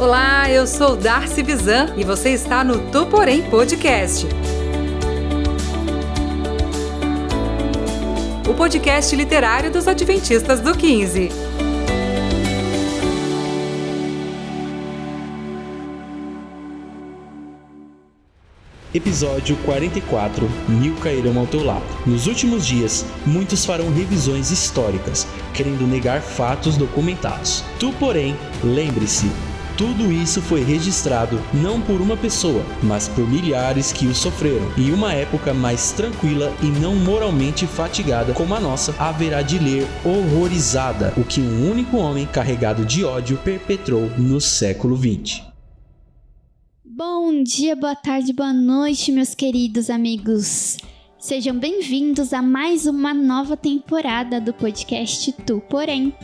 Olá, eu sou Darcy Bizan e você está no Tu Porém Podcast. O podcast literário dos Adventistas do 15. Episódio 44. Mil cairão ao teu lado. Nos últimos dias, muitos farão revisões históricas, querendo negar fatos documentados. Tu, porém, lembre-se, tudo isso foi registrado não por uma pessoa, mas por milhares que o sofreram. Em uma época mais tranquila e não moralmente fatigada como a nossa, haverá de ler horrorizada o que um único homem carregado de ódio perpetrou no século XX. Bom dia, boa tarde, boa noite, meus queridos amigos. Sejam bem-vindos a mais uma nova temporada do podcast Tu Porém,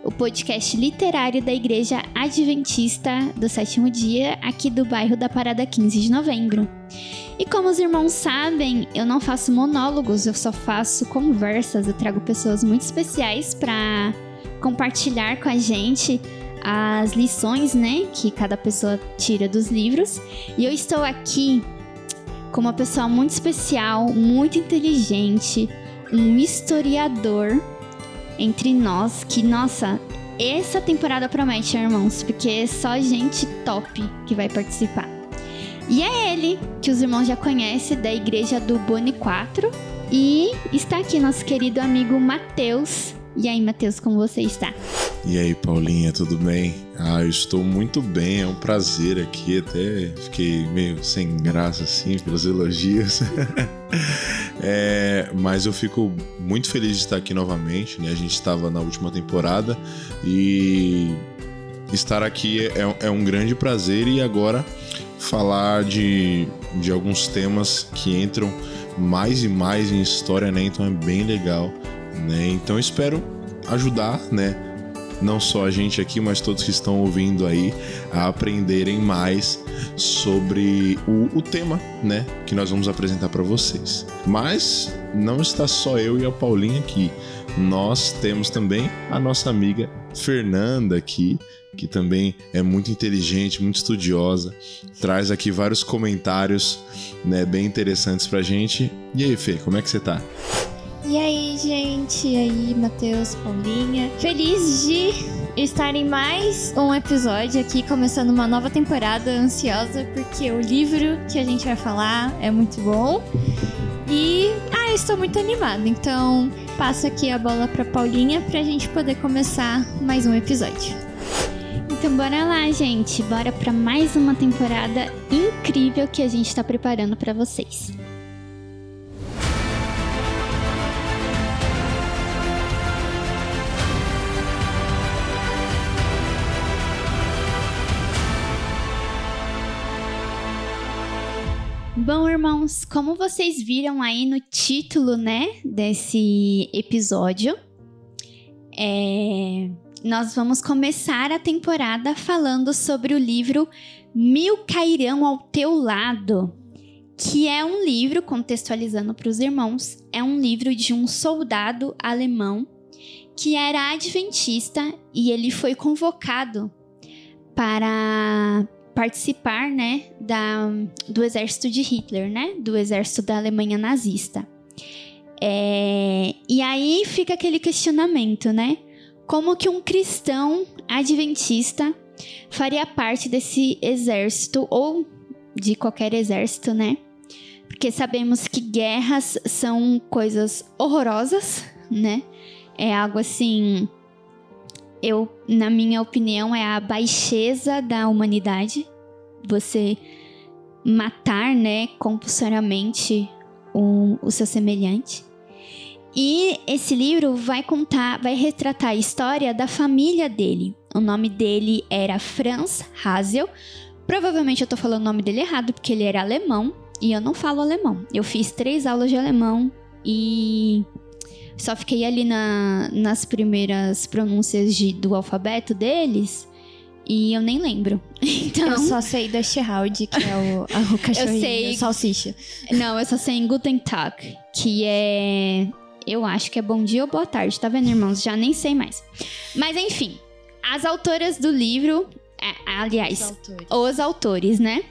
o podcast literário da Igreja Adventista do Sétimo Dia, aqui do bairro da Parada 15 de Novembro. E como os irmãos sabem, eu não faço monólogos, eu só faço conversas. Eu trago pessoas muito especiais para compartilhar com a gente as lições, né, que cada pessoa tira dos livros. E eu estou aqui com uma pessoa muito especial, muito inteligente, um historiador entre nós, que, nossa, essa temporada promete, irmãos, porque é só gente top que vai participar. E é ele, que os irmãos já conhecem, da Igreja do Boni 4, e está aqui nosso querido amigo Matheus. E aí, Matheus, como você está? E aí, Paulinha, tudo bem? Eu estou muito bem, é um prazer aqui, até fiquei meio sem graça, assim, pelos elogios. Mas eu fico muito feliz de estar aqui novamente, né? A gente estava na última temporada e estar aqui é um grande prazer, e agora falar de alguns temas que entram mais e mais em história, né? Então é bem legal, né? Então espero ajudar, né, não só a gente aqui, mas todos que estão ouvindo aí, a aprenderem mais sobre o tema, né, que nós vamos apresentar para vocês. Mas não está só eu e a Paulinha aqui, nós temos também a nossa amiga Fernanda aqui, que também é muito inteligente, muito estudiosa, traz aqui vários comentários, né, bem interessantes pra gente. E aí, Fê, como é que você tá? E aí, gente? E aí, Matheus, Paulinha? Feliz de estar em mais um episódio aqui, começando uma nova temporada, ansiosa, porque o livro que a gente vai falar é muito bom. E, eu estou muito animada, então passo aqui a bola pra Paulinha pra gente poder começar mais um episódio. Então bora lá, gente, bora pra mais uma temporada incrível que a gente tá preparando pra vocês. Bom, irmãos, como vocês viram aí no título, né, desse episódio, nós vamos começar a temporada falando sobre o livro Mil Cairão ao Teu Lado, que é um livro, contextualizando para os irmãos, é um livro de um soldado alemão que era adventista e ele foi convocado para participar, né, do exército de Hitler, né, do exército da Alemanha nazista. E aí fica aquele questionamento, né, como que um cristão adventista faria parte desse exército, ou de qualquer exército, né, porque sabemos que guerras são coisas horrorosas, né, é algo assim, na minha opinião, é a baixeza da humanidade. Você matar, né, compulsoriamente o seu semelhante. E esse livro vai retratar a história da família dele. O nome dele era Franz Hasel. Provavelmente eu tô falando o nome dele errado, porque ele era alemão. E eu não falo alemão. Eu fiz 3 aulas de alemão e só fiquei ali nas primeiras pronúncias do alfabeto deles e eu nem lembro. Então, eu só sei da Scherhalde, que é o cachorrinho, salsicha. Não, eu só sei em Guten Tag, que é... eu acho que é bom dia ou boa tarde, tá vendo, irmãos? Já nem sei mais. Mas enfim, as autoras do livro aliás, os autores, né?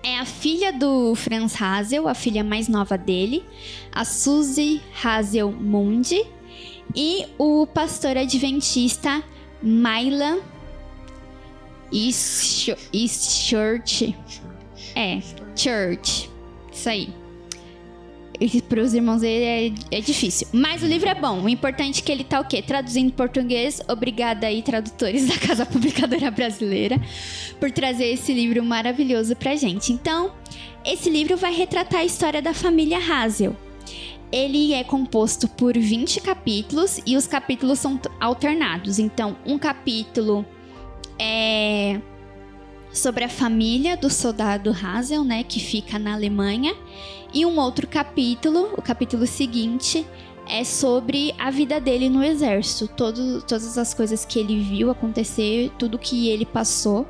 É a filha do Franz Hazel, a filha mais nova dele, a Suzy Hazel Mundi, e o pastor adventista Milan Church. Church. Isso aí. Para os irmãos é difícil. Mas o livro é bom. O importante é que ele tá o quê? Traduzindo em português. Obrigada aí, tradutores da Casa Publicadora Brasileira, por trazer esse livro maravilhoso pra gente. Então, esse livro vai retratar a história da família Hazel. Ele é composto por 20 capítulos e os capítulos são alternados. Então, um capítulo é sobre a família do soldado Hazel, né, que fica na Alemanha. E um outro capítulo, o capítulo seguinte, é sobre a vida dele no exército. Todas as coisas que ele viu acontecer, tudo que ele passou.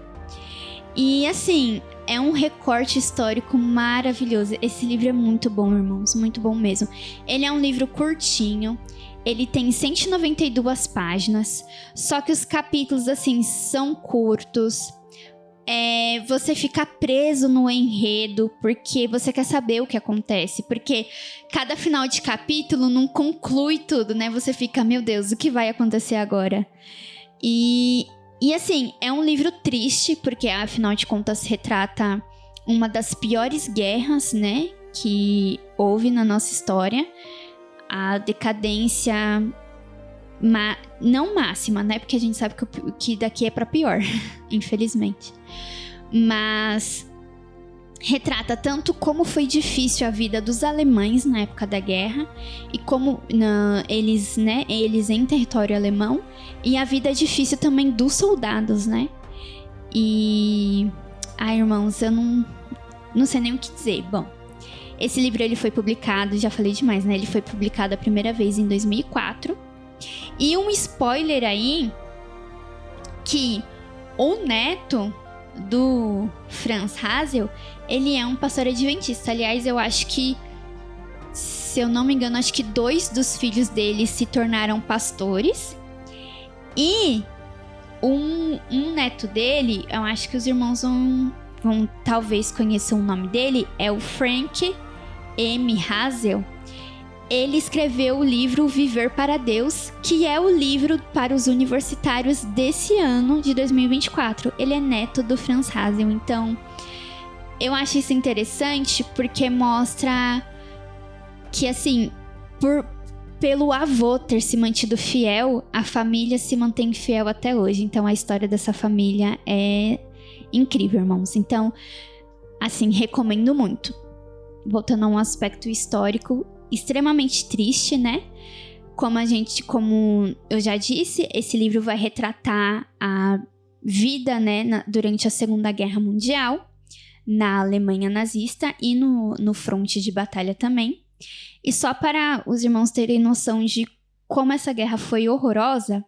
E assim, é um recorte histórico maravilhoso. Esse livro é muito bom, irmãos, muito bom mesmo. Ele é um livro curtinho, ele tem 192 páginas, só que os capítulos, assim, são curtos. Você fica preso no enredo, porque você quer saber o que acontece. Porque cada final de capítulo não conclui tudo, né? Você fica, meu Deus, o que vai acontecer agora? E assim, é um livro triste, porque afinal de contas retrata uma das piores guerras, né, que houve na nossa história. A decadência, não máxima, né, porque a gente sabe que daqui é pra pior, infelizmente. Mas retrata tanto como foi difícil a vida dos alemães na época da guerra e como eles em território alemão, e a vida difícil também dos soldados, né? E irmãos, eu não sei nem o que dizer. Bom, esse livro ele foi publicado, já falei demais, né? Ele foi publicado a primeira vez em 2004. E um spoiler aí, que o neto do Franz Hazel, ele é um pastor adventista. Aliás, eu acho que, se eu não me engano, acho que 2 dos filhos dele se tornaram pastores. E um neto dele, eu acho que os irmãos vão talvez conhecer o nome dele, é o Frank M. Hazel. Ele escreveu o livro Viver para Deus, que é o livro para os universitários desse ano de 2024. Ele é neto do Franz Hazel. Então, eu acho isso interessante porque mostra que, assim, pelo avô ter se mantido fiel, a família se mantém fiel até hoje. Então, a história dessa família é incrível, irmãos. Então, assim, recomendo muito. Voltando a um aspecto histórico, extremamente triste, né? Como eu já disse, esse livro vai retratar a vida, né, durante a Segunda Guerra Mundial, na Alemanha nazista e no fronte de batalha também. E só para os irmãos terem noção de como essa guerra foi horrorosa,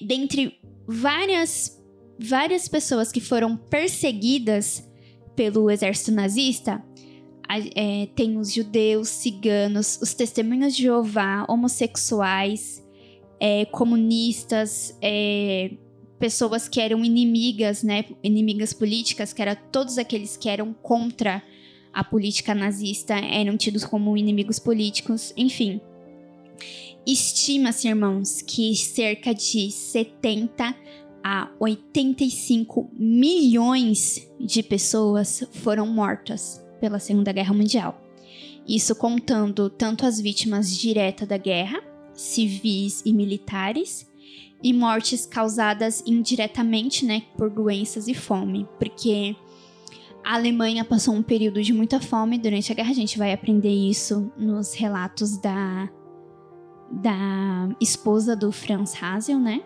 dentre várias pessoas que foram perseguidas pelo exército nazista, tem os judeus, ciganos, os testemunhas de Jeová, homossexuais, comunistas, pessoas que eram inimigas, né, inimigas políticas, que eram todos aqueles que eram contra a política nazista, eram tidos como inimigos políticos, enfim. Estima-se, irmãos, que cerca de 70 a 85 milhões de pessoas foram mortas pela Segunda Guerra Mundial. Isso contando tanto as vítimas diretas da guerra, civis e militares, e mortes causadas indiretamente, né, por doenças e fome, porque a Alemanha passou um período de muita fome durante a guerra. A gente vai aprender isso nos relatos da esposa do Franz Hazel, né?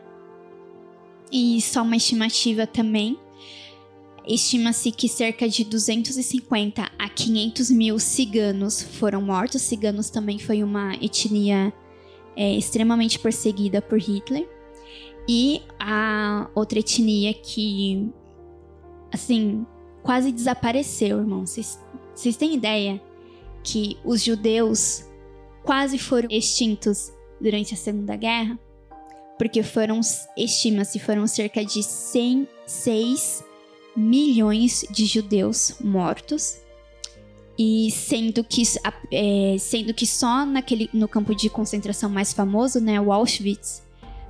E só uma estimativa também. Estima-se que cerca de 250 a 500 mil ciganos foram mortos. Ciganos também foi uma etnia extremamente perseguida por Hitler. E a outra etnia que, assim, quase desapareceu, irmão. Vocês têm ideia que os judeus quase foram extintos durante a Segunda Guerra? porque estima-se, foram cerca de 106 milhões de judeus mortos. E sendo que só no campo de concentração mais famoso, né, o Auschwitz,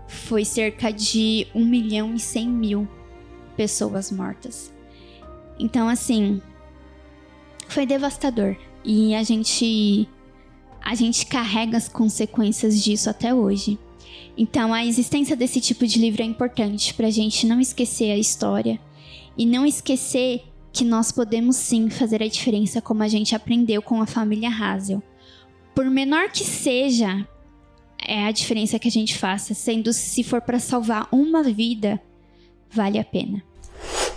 foi cerca de 1.100.000 pessoas mortas. Então, assim, foi devastador. E a gente carrega as consequências disso até hoje. Então, a existência desse tipo de livro é importante pra gente não esquecer a história e não esquecer que nós podemos sim fazer a diferença, como a gente aprendeu com a família Hazel. Por menor que seja a diferença que a gente faça, sendo se for para salvar uma vida, vale a pena.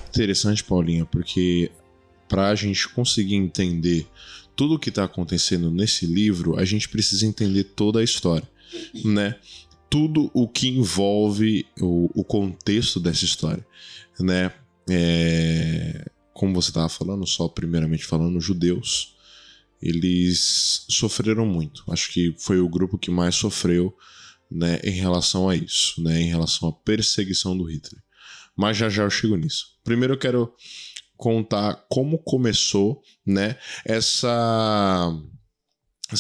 Interessante, Paulinha, porque para a gente conseguir entender tudo o que está acontecendo nesse livro, a gente precisa entender toda a história, né? Tudo o que envolve o contexto dessa história, né? Como você estava falando, só primeiramente falando, os judeus, eles sofreram muito. Acho que foi o grupo que mais sofreu, né, em relação a isso, né, em relação à perseguição do Hitler. Mas já eu chego nisso. Primeiro eu quero contar como começou, né, essa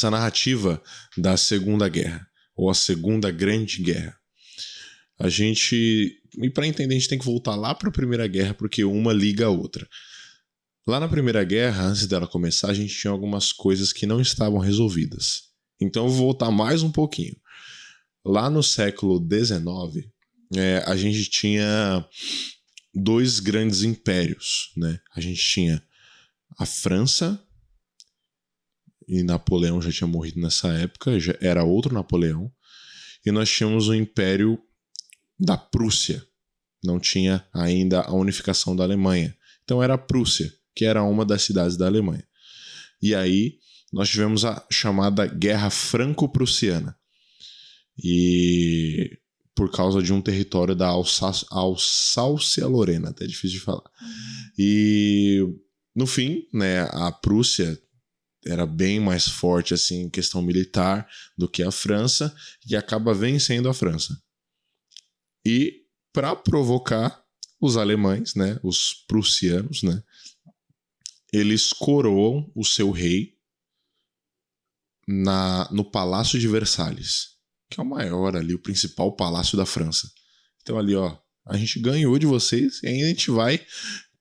narrativa da Segunda Guerra, ou a Segunda Grande Guerra. E para entender, a gente tem que voltar lá para a Primeira Guerra, porque uma liga a outra. Lá na Primeira Guerra, antes dela começar, a gente tinha algumas coisas que não estavam resolvidas. Então eu vou voltar mais um pouquinho. Lá no século XIX, a gente tinha 2 grandes impérios, né? A gente tinha a França, e Napoleão já tinha morrido nessa época, já era outro Napoleão, e nós tínhamos o Império da Prússia. Não tinha ainda a unificação da Alemanha. Então era a Prússia, que era uma das cidades da Alemanha. E aí nós tivemos a chamada Guerra Franco-Prussiana. E por causa de um território da Alsácia-Lorena, até difícil de falar. E no fim, né, a Prússia era bem mais forte assim, em questão militar do que a França, e acaba vencendo a França. E para provocar os alemães, né, os prussianos, né, eles coroam o seu rei no Palácio de Versalhes, que é o maior ali, o principal palácio da França. Então ali, ó, a gente ganhou de vocês e ainda a gente vai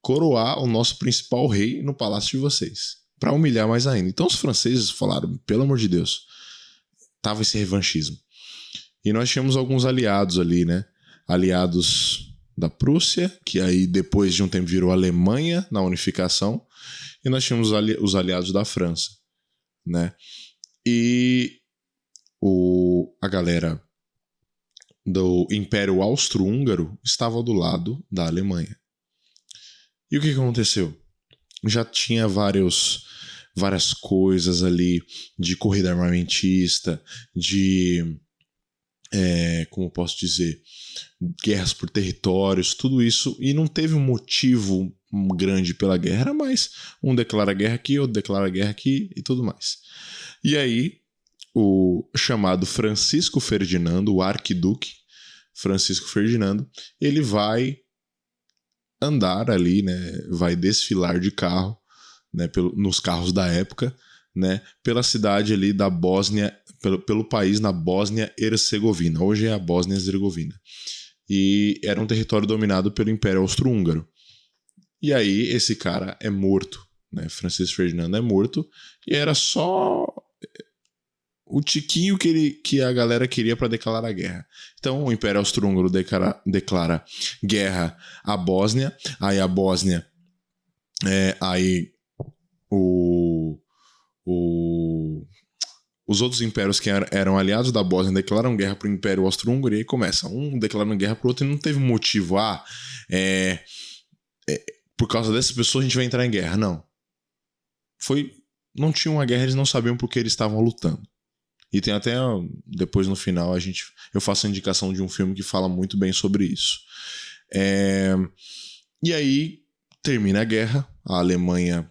coroar o nosso principal rei no palácio de vocês, para humilhar mais ainda. Então os franceses falaram, pelo amor de Deus, tava esse revanchismo. E nós tínhamos alguns aliados ali, né? Aliados da Prússia, que aí depois de um tempo virou Alemanha na unificação, e nós tínhamos os aliados da França, né? E a galera do Império Austro-Húngaro estava do lado da Alemanha. E o que aconteceu? Já tinha várias coisas ali de corrida armamentista, de como posso dizer, guerras por territórios, tudo isso, e não teve um motivo grande pela guerra, era mais um declara guerra aqui, outro declara guerra aqui e tudo mais. E aí, o chamado Francisco Ferdinando, o arquiduque Francisco Ferdinando, ele vai andar ali, né, vai desfilar de carro, né, nos carros da época, né, pela cidade ali da Bósnia, pelo país na Bósnia-Hercegovina. Hoje é a Bósnia-Hercegovina. E era um território dominado pelo Império Austro-Húngaro. E aí esse cara é morto, né? Francisco Ferdinando é morto, e era só o tiquinho que a galera queria para declarar a guerra. Então o Império Austro-Húngaro declara guerra à Bósnia. Aí a Bósnia, os outros impérios que eram aliados da Bósnia declaram guerra para o Império Austro-Húngaro, e aí começa um declarando guerra para o outro, e não teve motivo. Por causa dessas pessoas a gente vai entrar em guerra. Não tinha uma guerra, eles não sabiam por que eles estavam lutando. E tem até, depois no final, eu faço a indicação de um filme que fala muito bem sobre isso. E aí termina a guerra, a Alemanha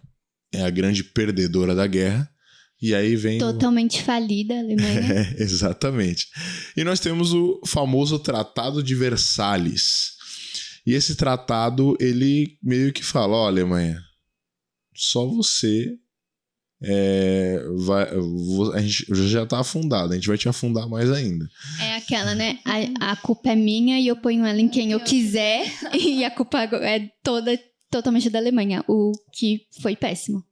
é a grande perdedora da guerra, E aí vem... Totalmente falida a Alemanha. Exatamente. E nós temos o famoso Tratado de Versalhes. E esse tratado, ele meio que fala, ó, Alemanha, só você a gente já tá afundado, a gente vai te afundar mais ainda. É aquela, né? A culpa é minha e eu ponho ela em quem eu quiser. E a culpa é totalmente da Alemanha, o que foi péssimo.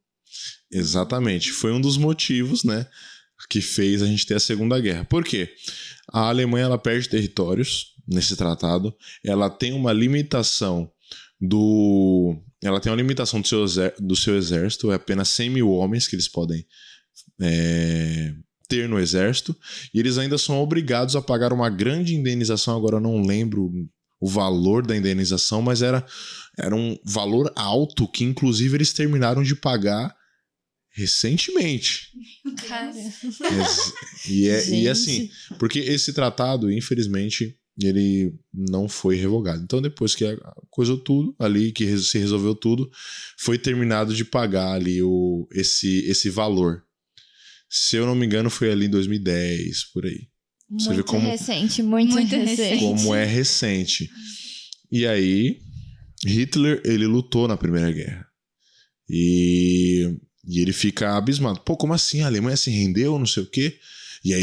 Exatamente. Foi um dos motivos, né, que fez a gente ter a Segunda Guerra. Por quê? A Alemanha, ela perde territórios nesse tratado. Ela tem uma limitação do seu exército. É apenas 100 mil homens que eles podem ter no exército. E eles ainda são obrigados a pagar uma grande indenização. Agora eu não lembro o valor da indenização, mas era um valor alto que inclusive eles terminaram de pagar recentemente. Cara. E assim, porque esse tratado, infelizmente, ele não foi revogado. Então, depois que coisou tudo ali, que se resolveu tudo, foi terminado de pagar ali esse valor. Se eu não me engano, foi ali em 2010, por aí. Você vê como recente, muito recente. Como é recente. E aí, Hitler, ele lutou na Primeira Guerra. E ele fica abismado. Pô, como assim? A Alemanha se rendeu, não sei o quê. E aí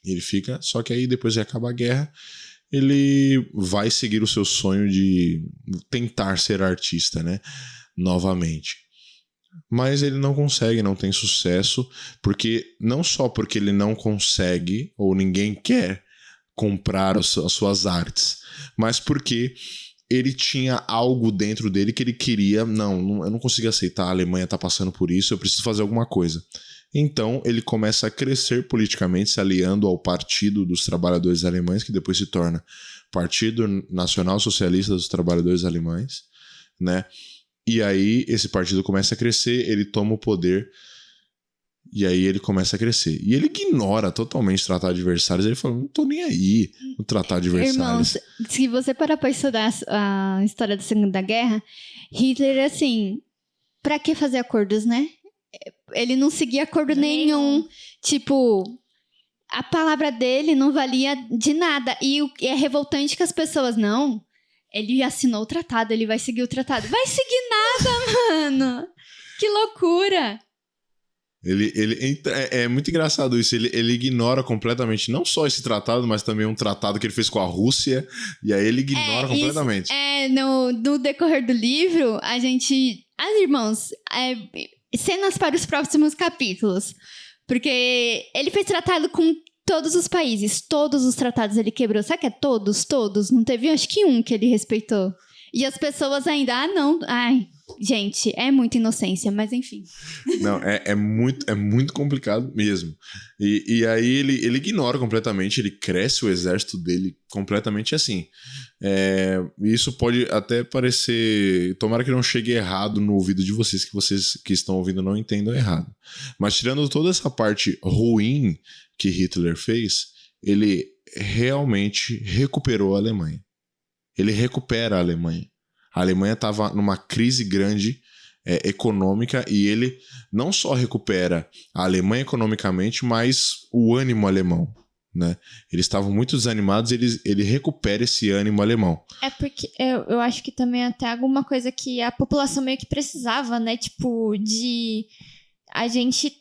ele fica... Só que aí, depois que acaba a guerra, ele vai seguir o seu sonho de tentar ser artista, né? Novamente. Mas ele não consegue, não tem sucesso. Não só porque ele não consegue, ou ninguém quer comprar as suas artes, mas porque... ele tinha algo dentro dele que ele queria... eu não consigo aceitar, a Alemanha tá passando por isso, eu preciso fazer alguma coisa. Então, ele começa a crescer politicamente, se aliando ao Partido dos Trabalhadores Alemães, que depois se torna Partido Nacional Socialista dos Trabalhadores Alemães, né? E aí, esse partido começa a crescer, ele toma o poder... E aí ele começa a crescer. E ele ignora totalmente o Tratado de Versalhes. Ele fala, não tô nem aí no Tratado de Versalhes. Irmãos, se você parar pra estudar a história da Segunda Guerra, Hitler, assim, pra que fazer acordos, né? Ele não seguia acordo nenhum. Tipo, a palavra dele não valia de nada. E é revoltante que as pessoas, não, ele assinou o tratado, ele vai seguir o tratado. Vai seguir nada, mano! Que loucura! É muito engraçado isso. Ele ignora completamente não só esse tratado, mas também um tratado que ele fez com a Rússia. E aí ele ignora completamente. No decorrer do livro, a gente... irmãos, cenas para os próximos capítulos. Porque ele fez tratado com todos os países. Todos os tratados ele quebrou. Sabe que é todos? Todos. Não teve, acho que um que ele respeitou. E as pessoas ainda... não... Gente, é muita inocência, mas enfim. Não, é muito complicado mesmo. E aí ele ignora completamente, ele cresce o exército dele completamente assim. Isso pode até parecer... Tomara que não chegue errado no ouvido de vocês que estão ouvindo não entendam errado. Mas tirando toda essa parte ruim que Hitler fez, ele realmente recuperou a Alemanha. Ele recupera a Alemanha. A Alemanha estava numa crise grande econômica e ele não só recupera a Alemanha economicamente, mas o ânimo alemão, né? Eles estavam muito desanimados e ele recupera esse ânimo alemão. É porque eu acho que também até alguma coisa que a população meio que precisava, né? Tipo, de... A gente...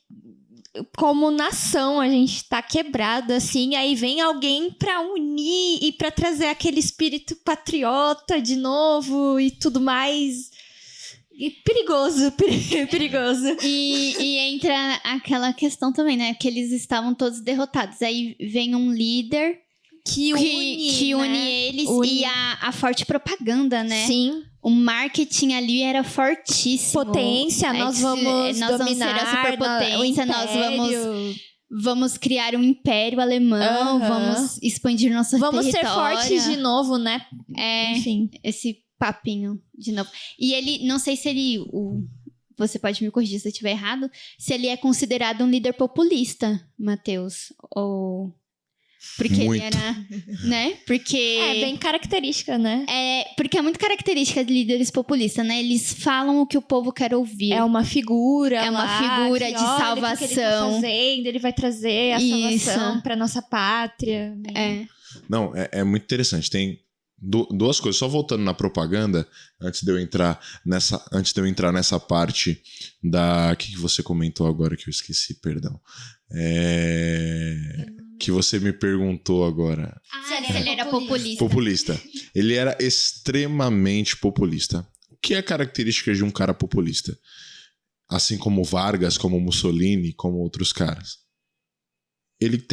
Como nação, a gente tá quebrado, assim, aí vem alguém pra unir e pra trazer aquele espírito patriota de novo e tudo mais. E perigoso. E entra aquela questão também, né? Que eles estavam todos derrotados. Aí vem um líder que une eles e a forte propaganda, né? Sim. O marketing ali era fortíssimo. Potência, nós vamos dominar ser a superpotência, nós vamos criar um império alemão, vamos expandir nosso território. Vamos ser fortes de novo, né? Enfim, esse papinho de novo. E ele, não sei se ele... Você pode me corrigir se eu estiver errado. Se ele é considerado um líder populista, Matheus, ou... Porque Muito. ele era, né? Porque... É bem característica, né? Porque é muito característica de líderes populistas, né? Eles falam o que o povo quer ouvir. É uma figura É uma lá, figura que, de olha, salvação. O que ele tá fazendo, ele vai trazer a Isso. salvação pra nossa pátria. É. Não, é muito interessante. Tem duas coisas. Só voltando na propaganda, antes de eu entrar nessa parte da... O que você comentou agora que eu esqueci, perdão. Que você me perguntou agora. Se ele era populista. Populista. Ele era extremamente populista. O que é característica de um cara populista? Assim como Vargas, como Mussolini, como outros caras. Ele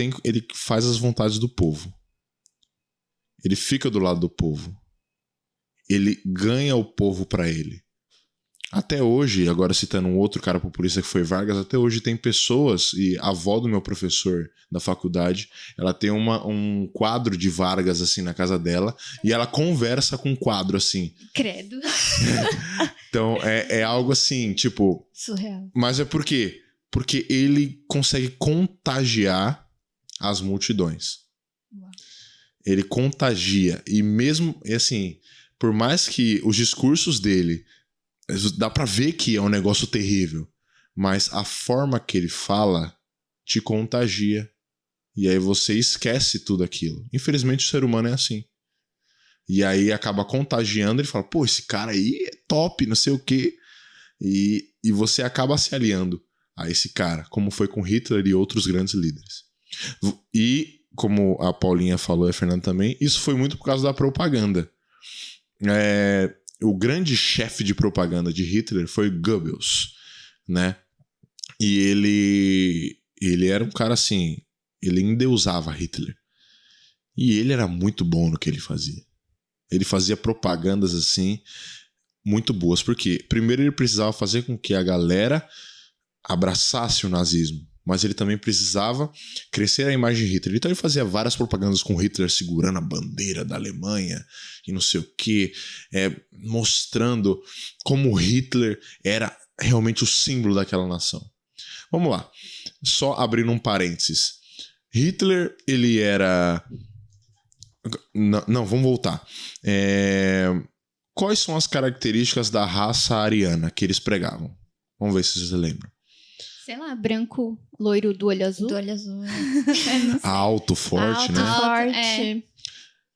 faz as vontades do povo. Ele fica do lado do povo. Ele ganha o povo pra ele. Até hoje, agora citando um outro cara populista que foi Vargas, até hoje tem pessoas, e a avó do meu professor da faculdade, ela tem um quadro de Vargas assim na casa dela, e ela conversa com um quadro assim. Credo. Então é algo assim, tipo... Surreal. Mas é por quê? Porque ele consegue contagiar as multidões. Uau. Ele contagia. E mesmo, assim, por mais que os discursos dele... Dá pra ver que é um negócio terrível. Mas a forma que ele fala te contagia. E aí você esquece tudo aquilo. Infelizmente o ser humano é assim. E aí acaba contagiando. Ele fala, pô, esse cara aí é top, não sei o quê. E você acaba se aliando a esse cara. Como foi com Hitler e outros grandes líderes. E como a Paulinha falou e a Fernanda também, isso foi muito por causa da propaganda. O grande chefe de propaganda de Hitler foi Goebbels, né? E ele era um cara assim, ele endeusava Hitler. E ele era muito bom no que ele fazia. Ele fazia propagandas assim, muito boas. Porque primeiro ele precisava fazer com que a galera abraçasse o nazismo. Mas ele também precisava crescer a imagem de Hitler. Então ele fazia várias propagandas com Hitler segurando a bandeira da Alemanha e não sei o quê, mostrando como Hitler era realmente o símbolo daquela nação. Vamos lá, só abrindo um parênteses. Hitler, ele era... Não, vamos voltar. Quais são as características da raça ariana que eles pregavam? Vamos ver se vocês lembram. Sei lá, branco, loiro do olho azul. Do olho azul. Alto, forte, Alto, né? forte. É.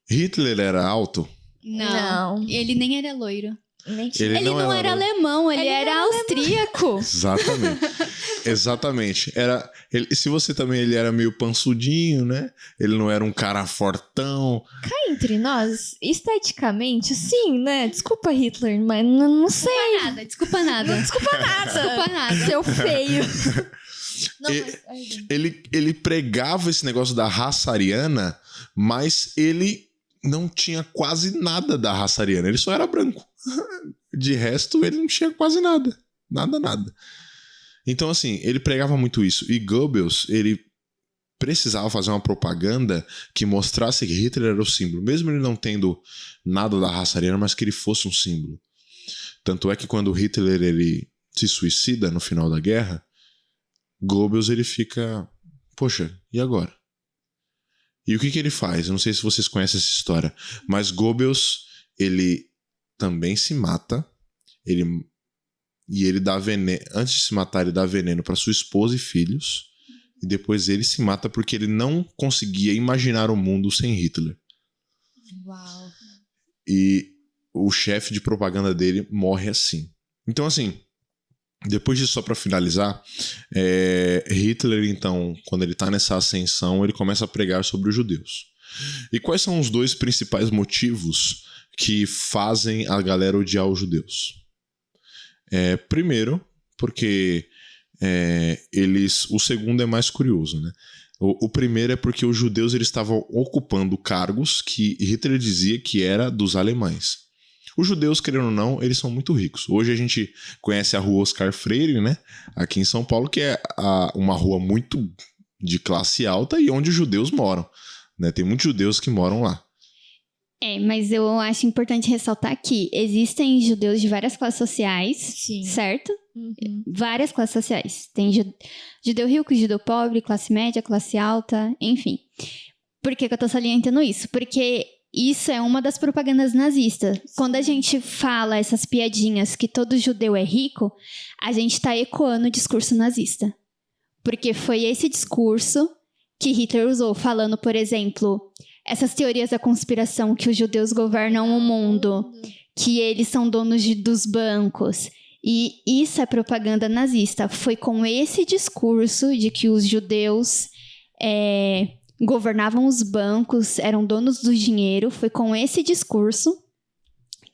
Hitler era alto? Não. Ele nem era loiro. Mentira. Ele não era alemão, ele era austríaco. Exatamente. Se você também ele era meio pansudinho, né? Ele não era um cara fortão. Cá entre nós, esteticamente, sim, né? Desculpa, Hitler, mas não sei. Desculpa nada. Desculpa nada. Seu feio. Não, Ele pregava esse negócio da raça ariana, mas ele não tinha quase nada da raça ariana. Ele só era branco. De resto, ele não tinha quase nada. Nada. Então, assim, ele pregava muito isso. E Goebbels, ele precisava fazer uma propaganda que mostrasse que Hitler era o símbolo. Mesmo ele não tendo nada da raça ariana, mas que ele fosse um símbolo. Tanto é que quando Hitler ele se suicida no final da guerra, Goebbels ele fica... Poxa, e agora? E o que ele faz? Eu não sei se vocês conhecem essa história, mas Goebbels, ele também se mata. Ele dá veneno. Antes de se matar, ele dá veneno para sua esposa e filhos. E depois ele se mata porque ele não conseguia imaginar o mundo sem Hitler. Uau. E o chefe de propaganda dele morre assim. Então, assim, depois disso, só para finalizar, Hitler, então, quando ele tá nessa ascensão, ele começa a pregar sobre os judeus. E quais são os dois principais motivos que fazem a galera odiar os judeus? Primeiro, porque o segundo é mais curioso, né? O primeiro é porque os judeus eles estavam ocupando cargos que Hitler dizia que era dos alemães. Os judeus, querendo ou não, eles são muito ricos. Hoje a gente conhece a rua Oscar Freire, né? Aqui em São Paulo, que é uma rua muito de classe alta e onde os judeus moram, né? Tem muitos judeus que moram lá. Mas eu acho importante ressaltar que existem judeus de várias classes sociais, Sim. certo? Uhum. Várias classes sociais. Tem judeu rico, judeu pobre, classe média, classe alta, enfim. Por que eu tô salientando isso? Porque isso é uma das propagandas nazistas. Quando a gente fala essas piadinhas que todo judeu é rico, a gente tá ecoando o discurso nazista. Porque foi esse discurso que Hitler usou, falando, por exemplo, essas teorias da conspiração que os judeus governam o mundo, que eles são donos dos bancos. E isso é propaganda nazista. Foi com esse discurso de que os judeus governavam os bancos, eram donos do dinheiro, foi com esse discurso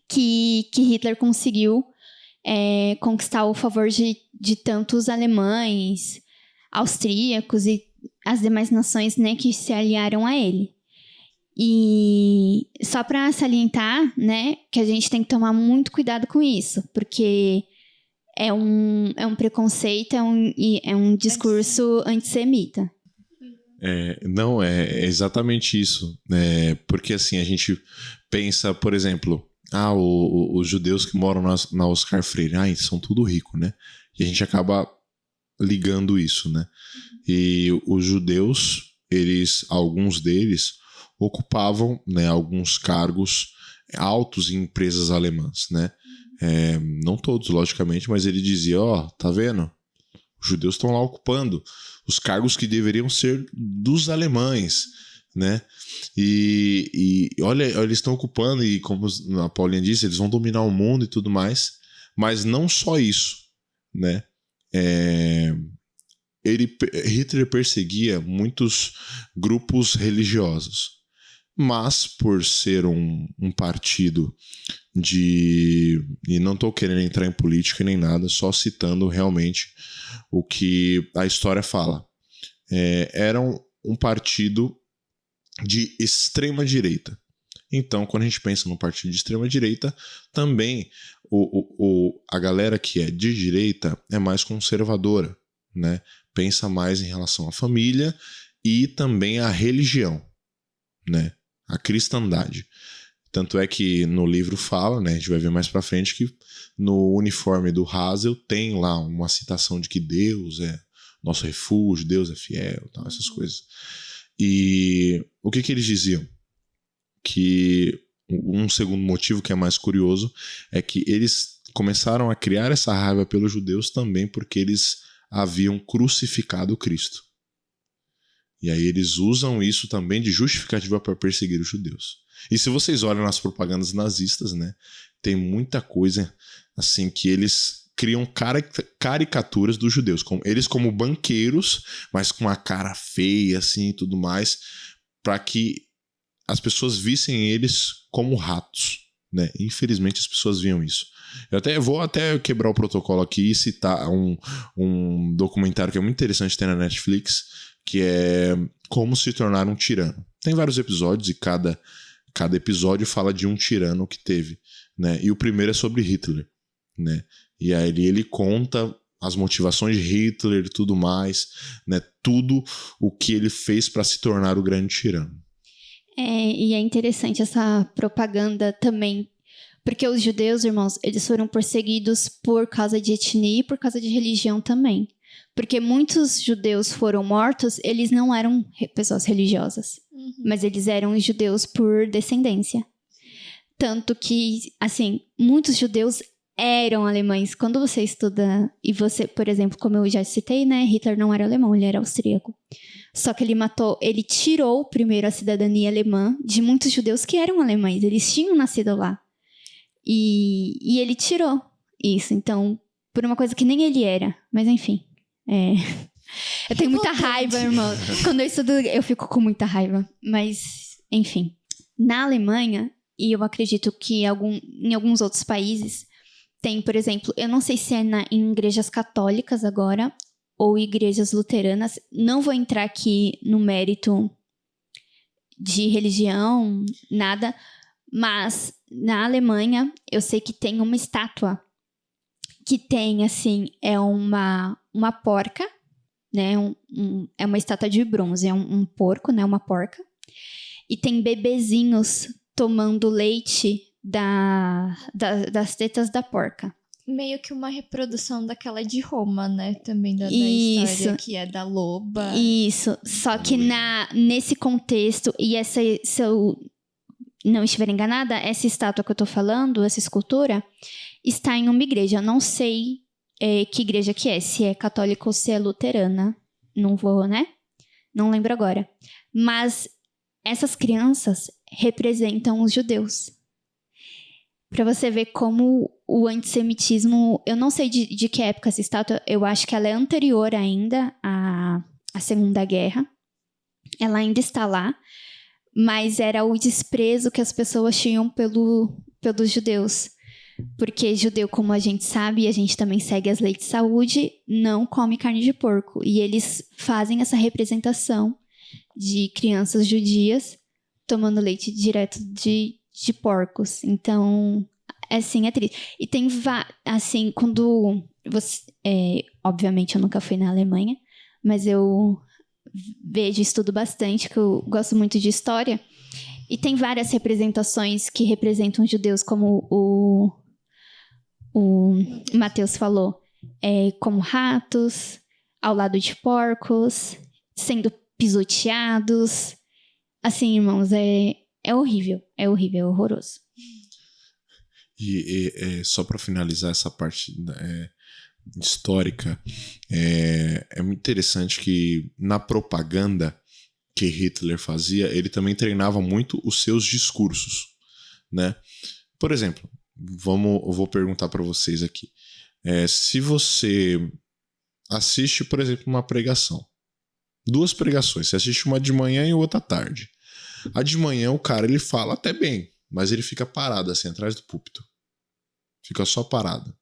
que Hitler conseguiu conquistar o favor de tantos alemães, austríacos e as demais nações, né, que se aliaram a ele. E só para salientar, né, que a gente tem que tomar muito cuidado com isso, porque é um preconceito, é um discurso antissemita. Não, é exatamente isso. Porque assim, a gente pensa, por exemplo, os judeus que moram na Oscar Freire, são tudo rico, né? E a gente acaba ligando isso, né? E os judeus, alguns deles ocupavam, né, alguns cargos altos em empresas alemãs, né? Não todos, logicamente, mas ele dizia, tá vendo? Os judeus estão lá ocupando os cargos que deveriam ser dos alemães, né? E olha, eles estão ocupando, e como a Paulinha disse, eles vão dominar o mundo e tudo mais, mas não só isso, né? Hitler perseguia muitos grupos religiosos, mas por ser um partido e não estou querendo entrar em política nem nada, só citando realmente o que a história fala. Era um partido de extrema direita. Então, quando a gente pensa num partido de extrema direita, também a galera que é de direita é mais conservadora, né? Pensa mais em relação à família e também à religião, né? A cristandade. Tanto é que no livro fala, né, a gente vai ver mais pra frente, que no uniforme do Hazel tem lá uma citação de que Deus é nosso refúgio, Deus é fiel, tal, essas coisas. E o que eles diziam? Que um segundo motivo que é mais curioso é que eles começaram a criar essa raiva pelos judeus também porque eles haviam crucificado Cristo. E aí eles usam isso também de justificativa para perseguir os judeus. E se vocês olham nas propagandas nazistas, né, tem muita coisa assim que eles criam caricaturas dos judeus, eles como banqueiros, mas com a cara feia assim e tudo mais, para que as pessoas vissem eles como ratos, né? Infelizmente as pessoas viam isso. Eu vou quebrar o protocolo aqui e citar um documentário que é muito interessante, tem na Netflix, que é Como se tornar um tirano. Tem vários episódios e cada episódio fala de um tirano que teve, né? E o primeiro é sobre Hitler, né? E aí ele conta as motivações de Hitler e tudo mais, né? Tudo o que ele fez para se tornar o grande tirano. E é interessante essa propaganda também, porque os judeus, irmãos, eles foram perseguidos por causa de etnia e por causa de religião também. Porque muitos judeus foram mortos, eles não eram pessoas religiosas, mas eles eram judeus por descendência. Tanto que, assim, muitos judeus eram alemães. Quando você estuda, e você, por exemplo, como eu já citei, né, Hitler não era alemão, ele era austríaco. Só que ele tirou primeiro a cidadania alemã de muitos judeus que eram alemães, eles tinham nascido lá. E ele tirou isso, então, por uma coisa que nem ele era, mas enfim. Eu tenho muita raiva, irmão. Quando eu estudo, eu fico com muita raiva. Mas, enfim. Na Alemanha, e eu acredito que em alguns outros países, tem, por exemplo, eu não sei se é em igrejas católicas agora, ou igrejas luteranas. Não vou entrar aqui no mérito de religião, nada. Mas, na Alemanha, eu sei que tem uma estátua que tem, assim, é uma porca, né? É uma estátua de bronze, é um porco, né? Uma porca. E tem bebezinhos tomando leite das tetas da porca. meio que uma reprodução daquela de Roma, né? Também da Isso. história que é da loba. Isso, só que nesse contexto, e essa, se eu não estiver enganada, essa estátua que eu tô falando, essa escultura, está em uma igreja. Eu não sei que igreja que é, se é católica ou se é luterana. Não vou, né? Não lembro agora. Mas essas crianças representam os judeus. Pra você ver como o antissemitismo... Eu não sei de que época essa estátua... Eu acho que ela é anterior ainda à Segunda Guerra. Ela ainda está lá. Mas era o desprezo que as pessoas tinham pelos judeus. Porque judeu, como a gente sabe, e a gente também segue as leis de saúde, não come carne de porco. E eles fazem essa representação de crianças judias tomando leite direto de porcos. Então, assim, é triste. E tem, assim, quando você... obviamente, eu nunca fui na Alemanha, mas eu vejo e estudo bastante, que eu gosto muito de história. E tem várias representações que representam os judeus, como o Mateus falou, como ratos, ao lado de porcos, sendo pisoteados. Assim, irmãos, é horrível, é horroroso. E só para finalizar essa parte histórica, é muito interessante que na propaganda que Hitler fazia, ele também treinava muito os seus discursos, né? Por exemplo, eu vou perguntar para vocês aqui. Se você assiste, por exemplo, uma pregação, 2 pregações, você assiste uma de manhã e outra à tarde. A de manhã o cara ele fala até bem, mas ele fica parado assim atrás do púlpito. Fica só parado.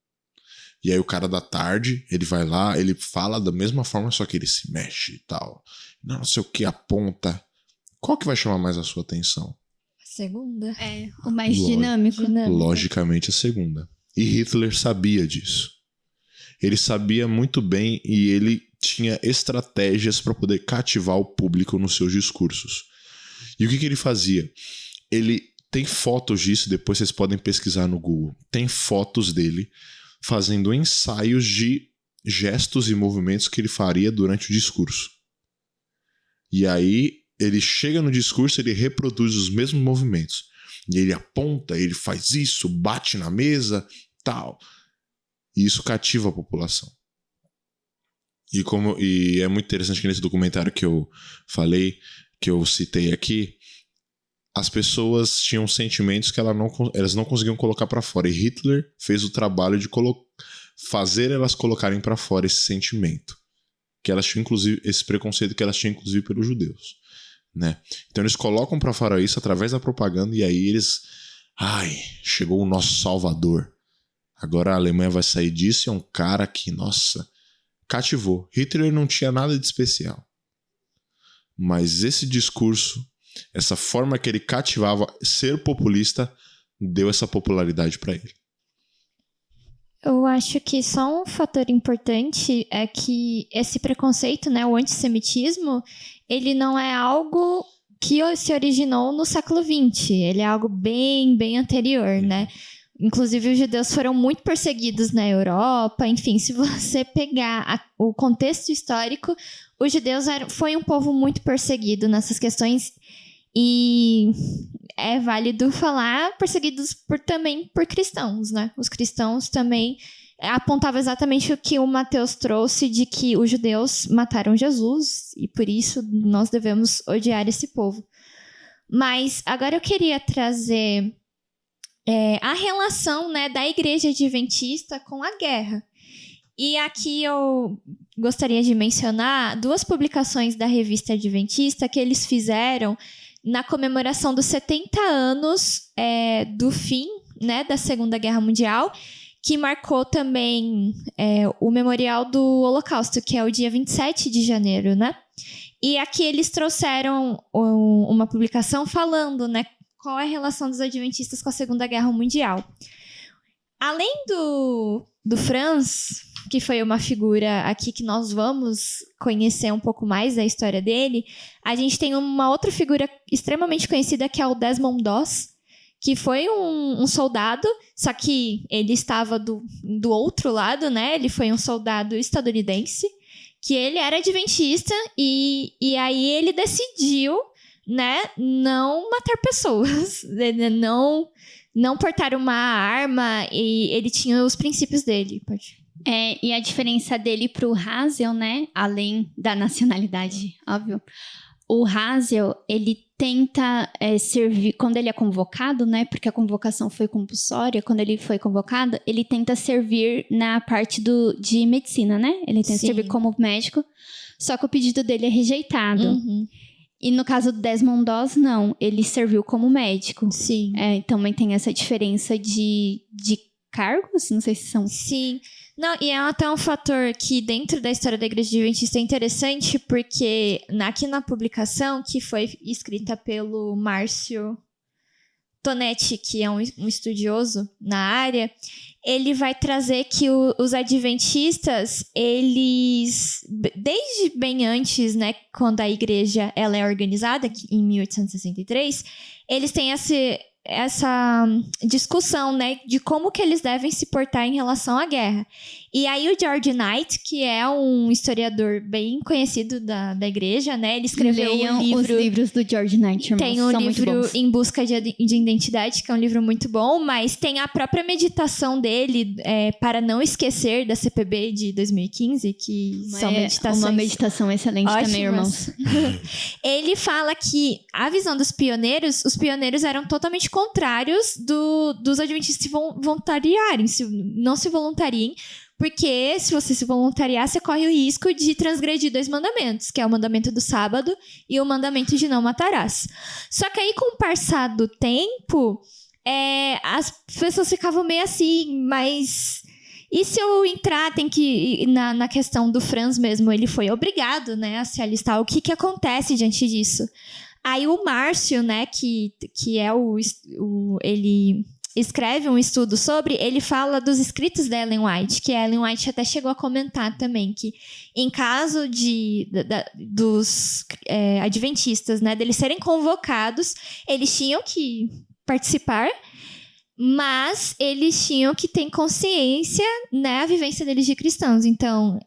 E aí o cara da tarde, ele vai lá, ele fala da mesma forma, só que ele se mexe e tal. Não sei o que, aponta. Qual que vai chamar mais a sua atenção? A segunda? O mais dinâmico. Logicamente a segunda. E Hitler sabia disso. Ele sabia muito bem e ele tinha estratégias para poder cativar o público nos seus discursos. E o que ele fazia? Ele tem fotos disso, depois vocês podem pesquisar no Google. Tem fotos dele fazendo ensaios de gestos e movimentos que ele faria durante o discurso. E aí, ele chega no discurso, ele reproduz os mesmos movimentos. E ele aponta, ele faz isso, bate na mesa, tal. E isso cativa a população. E é muito interessante que nesse documentário que eu falei, que eu citei aqui, as pessoas tinham sentimentos que elas não conseguiam colocar para fora. E Hitler fez o trabalho de fazer elas colocarem para fora esse sentimento. Que elas tinham, inclusive, esse preconceito que elas tinham, inclusive, pelos judeus. Né? Então eles colocam para fora isso através da propaganda e aí eles... chegou o nosso salvador. Agora a Alemanha vai sair disso e é um cara que, nossa, cativou. Hitler não tinha nada de especial. Mas esse discurso, essa forma que ele cativava, ser populista, deu essa popularidade para ele. Eu acho que só um fator importante é que esse preconceito, né, o antissemitismo, ele não é algo que se originou no século XX. Ele é algo bem, bem anterior, né? Inclusive, os judeus foram muito perseguidos na Europa. Enfim, se você pegar o contexto histórico, os judeus foi um povo muito perseguido nessas questões. E é válido falar perseguidos também por cristãos, né? Os cristãos também apontavam exatamente o que o Mateus trouxe, de que os judeus mataram Jesus e por isso nós devemos odiar esse povo. Mas agora eu queria trazer a relação, né, da Igreja Adventista com a guerra. E aqui eu gostaria de mencionar 2 publicações da Revista Adventista que eles fizeram na comemoração dos 70 anos do fim, né, da Segunda Guerra Mundial, que marcou também o Memorial do Holocausto, que é o dia 27 de janeiro, né? E aqui eles trouxeram uma publicação falando, né, qual é a relação dos adventistas com a Segunda Guerra Mundial. Além do Franz, que foi uma figura aqui que nós vamos conhecer um pouco mais da história dele, a gente tem uma outra figura extremamente conhecida que é o Desmond Doss, que foi um soldado, só que ele estava do outro lado, né? Ele foi um soldado estadunidense, que ele era adventista e aí ele decidiu, né, não matar pessoas, não portar uma arma, e ele tinha os princípios dele. E a diferença dele pro Hazel, né, além da nacionalidade, óbvio, o Hazel, ele tenta servir, quando ele é convocado, né, porque a convocação foi compulsória, quando ele foi convocado, ele tenta servir na parte de medicina, né? Ele tenta servir como médico, só que o pedido dele é rejeitado. Uhum. E no caso do Desmond Doss, não, ele serviu como médico. Sim. Também tem essa diferença de cargos, não sei se são... Sim. Não, e é até um fator que dentro da história da Igreja Adventista é interessante, porque aqui na publicação, que foi escrita pelo Márcio Tonetti, que é um estudioso na área, ele vai trazer que os adventistas, eles, desde bem antes, né, quando a igreja ela é organizada, em 1863, eles têm essa discussão, né, de como que eles devem se portar em relação à guerra. E aí o George Knight, que é um historiador bem conhecido da igreja, né, ele escreveu um livro... Os livros do George Knight, irmãos, tem um são livro muito bons. Em Busca de Identidade, que é um livro muito bom, mas tem a própria meditação dele para não esquecer da CPB de 2015, que são meditações... Uma meditação excelente ótimas. Também, irmãos. Ele fala que a visão dos pioneiros, os pioneiros eram totalmente contrários dos adventistas se voluntariarem, não se voluntariem, porque se você se voluntariar, você corre o risco de transgredir 2 mandamentos, que é o mandamento do sábado e o mandamento de não matarás. Só que aí, com o passar do tempo, as pessoas ficavam meio assim, mas... E se eu entrar, tem que... Na questão do Franz mesmo, ele foi obrigado, né, a se alistar. O que acontece diante disso? Aí o Márcio, né, que é ele escreve um estudo sobre, ele fala dos escritos da Ellen White, que a Ellen White até chegou a comentar também, que em caso dos adventistas, né, deles serem convocados, eles tinham que participar, mas eles tinham que ter consciência, né, a vivência deles de cristãos. Então,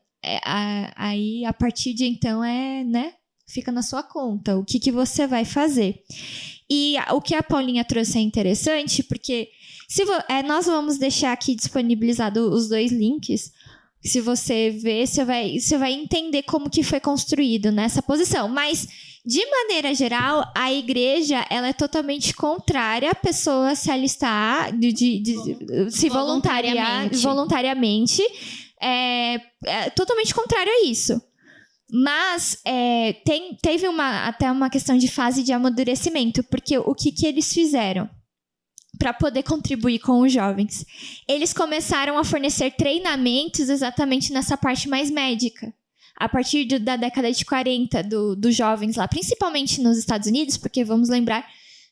aí, a partir de então, né, fica na sua conta, o que você vai fazer. E o que a Paulinha trouxe é interessante, porque nós vamos deixar aqui disponibilizado os 2 links. Se você ver, você vai entender como que foi construído nessa posição. Mas, de maneira geral, a igreja ela é totalmente contrária à pessoa se alistar, se voluntariar voluntariamente. É totalmente contrário a isso. Mas teve até uma questão de fase de amadurecimento, porque o que eles fizeram para poder contribuir com os jovens? Eles começaram a fornecer treinamentos exatamente nessa parte mais médica. A partir da década de 40, dos jovens lá, principalmente nos Estados Unidos, porque vamos lembrar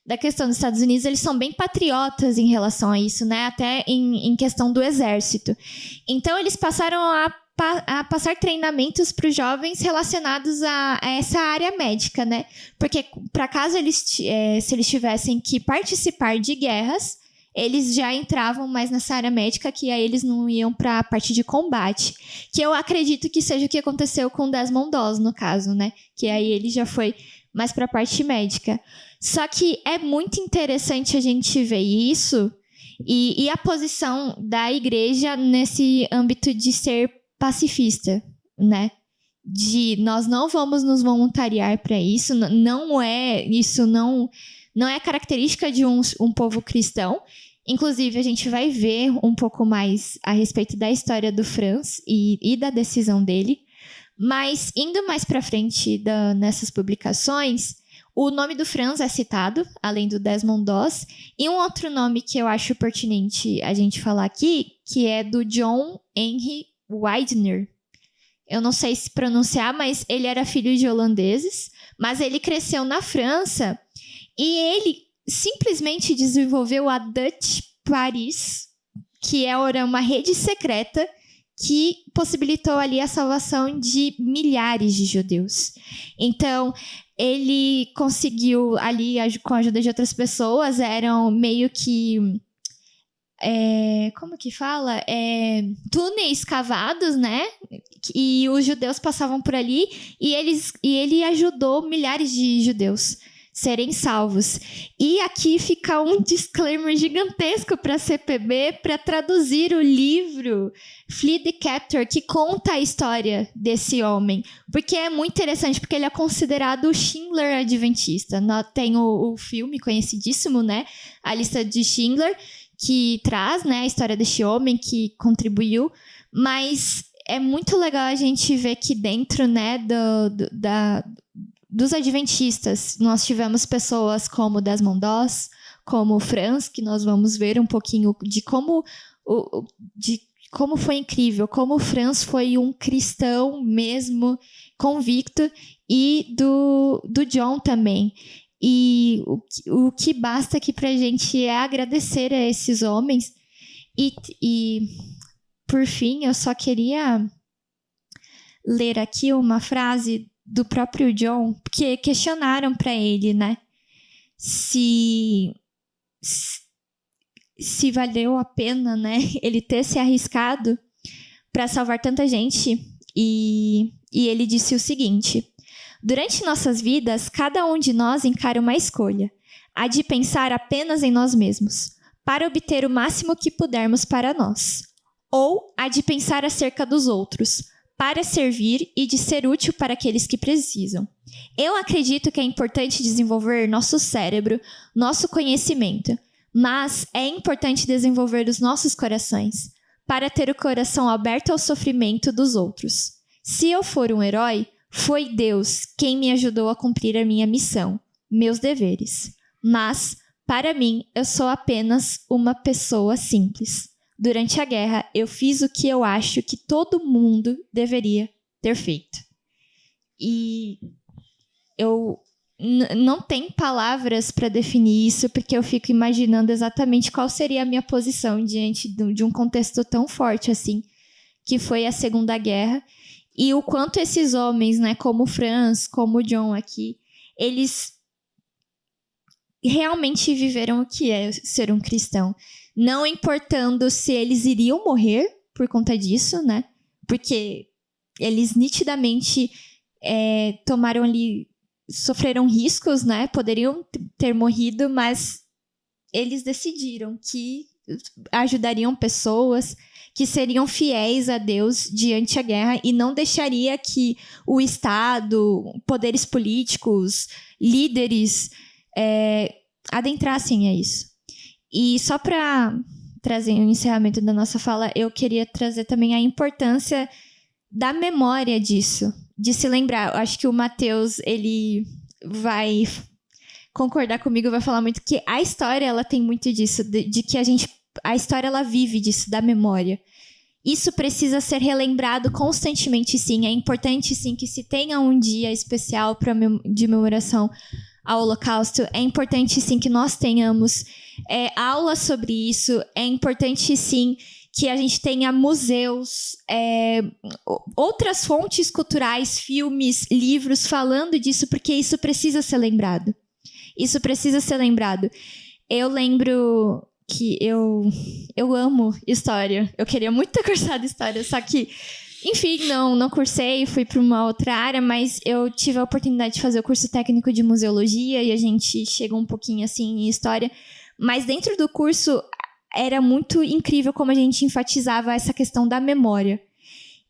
da questão dos Estados Unidos, eles são bem patriotas em relação a isso, né? Até em questão do exército. Então, eles passaram a passar treinamentos para os jovens relacionados a essa área médica, né? Porque, para caso se eles tivessem que participar de guerras, eles já entravam mais nessa área médica, que aí eles não iam para a parte de combate. Que eu acredito que seja o que aconteceu com Desmond Doss, no caso, né? Que aí ele já foi mais para a parte médica. Só que é muito interessante a gente ver isso e a posição da igreja nesse âmbito de ser pacifista, né? De nós não vamos nos voluntariar para isso, não é característica de um povo cristão. Inclusive, a gente vai ver um pouco mais a respeito da história do Franz e da decisão dele. Mas, indo mais para frente nessas publicações, o nome do Franz é citado, além do Desmond Doss, e um outro nome que eu acho pertinente a gente falar aqui, que é do John Henry Widener. Eu não sei se pronunciar, mas ele era filho de holandeses, mas ele cresceu na França e ele simplesmente desenvolveu a Dutch Paris, que era uma rede secreta que possibilitou ali a salvação de milhares de judeus. Então, ele conseguiu ali, com a ajuda de outras pessoas, eram meio que... como que fala? Túneis cavados, né? E os judeus passavam por ali e ele ajudou milhares de judeus serem salvos. E aqui fica um disclaimer gigantesco para a CPB para traduzir o livro Flee the Captor, que conta a história desse homem. Porque é muito interessante, porque ele é considerado o Schindler adventista. Tem o filme conhecidíssimo, né? A Lista de Schindler, que traz, né, a história deste homem que contribuiu. Mas é muito legal a gente ver que dentro, né, dos adventistas, nós tivemos pessoas como Desmond Doss, como Franz, que nós vamos ver um pouquinho de como foi incrível, como o Franz foi um cristão mesmo, convicto, e do John também. E o que basta aqui pra gente é agradecer a esses homens. E por fim, eu só queria ler aqui uma frase do próprio John, porque questionaram para ele, né, se valeu a pena, né, ele ter se arriscado para salvar tanta gente, e ele disse o seguinte: durante nossas vidas, cada um de nós encara uma escolha, a de pensar apenas em nós mesmos, para obter o máximo que pudermos para nós, ou a de pensar acerca dos outros, para servir e de ser útil para aqueles que precisam. Eu acredito que é importante desenvolver nosso cérebro, nosso conhecimento, mas é importante desenvolver os nossos corações, para ter o coração aberto ao sofrimento dos outros. Se eu for um herói, foi Deus quem me ajudou a cumprir a minha missão, meus deveres. Mas, para mim, eu sou apenas uma pessoa simples. Durante a guerra, eu fiz o que eu acho que todo mundo deveria ter feito. E eu não tenho palavras para definir isso, porque eu fico imaginando exatamente qual seria a minha posição diante de um contexto tão forte assim, que foi a Segunda Guerra, e o quanto esses homens, né, como o Franz, como o John aqui, eles realmente viveram o que é ser um cristão. Não importando se eles iriam morrer por conta disso, né? Porque eles nitidamente tomaram ali, sofreram riscos, né? Poderiam ter morrido, mas eles decidiram que ajudariam pessoas, que seriam fiéis a Deus diante a guerra e não deixaria que o Estado, poderes políticos, líderes adentrassem a isso. E só para trazer um encerramento da nossa fala, eu queria trazer também a importância da memória disso, de se lembrar. Eu acho que o Matheus, ele vai concordar comigo, vai falar muito que a história, ela tem muito disso, de que a história, ela vive disso, da memória. Isso precisa ser relembrado constantemente, sim. É importante, sim, que se tenha um dia especial de comemoração ao Holocausto. É importante, sim, que nós tenhamos aulas sobre isso. É importante, sim, que a gente tenha museus, outras fontes culturais, filmes, livros falando disso, porque isso precisa ser lembrado. Isso precisa ser lembrado. Eu lembro que eu amo história. Eu queria muito ter cursado história, só que, enfim, não cursei, fui para uma outra área, mas eu tive a oportunidade de fazer o curso técnico de museologia e a gente chegou um pouquinho assim em história. Mas dentro do curso era muito incrível como a gente enfatizava essa questão da memória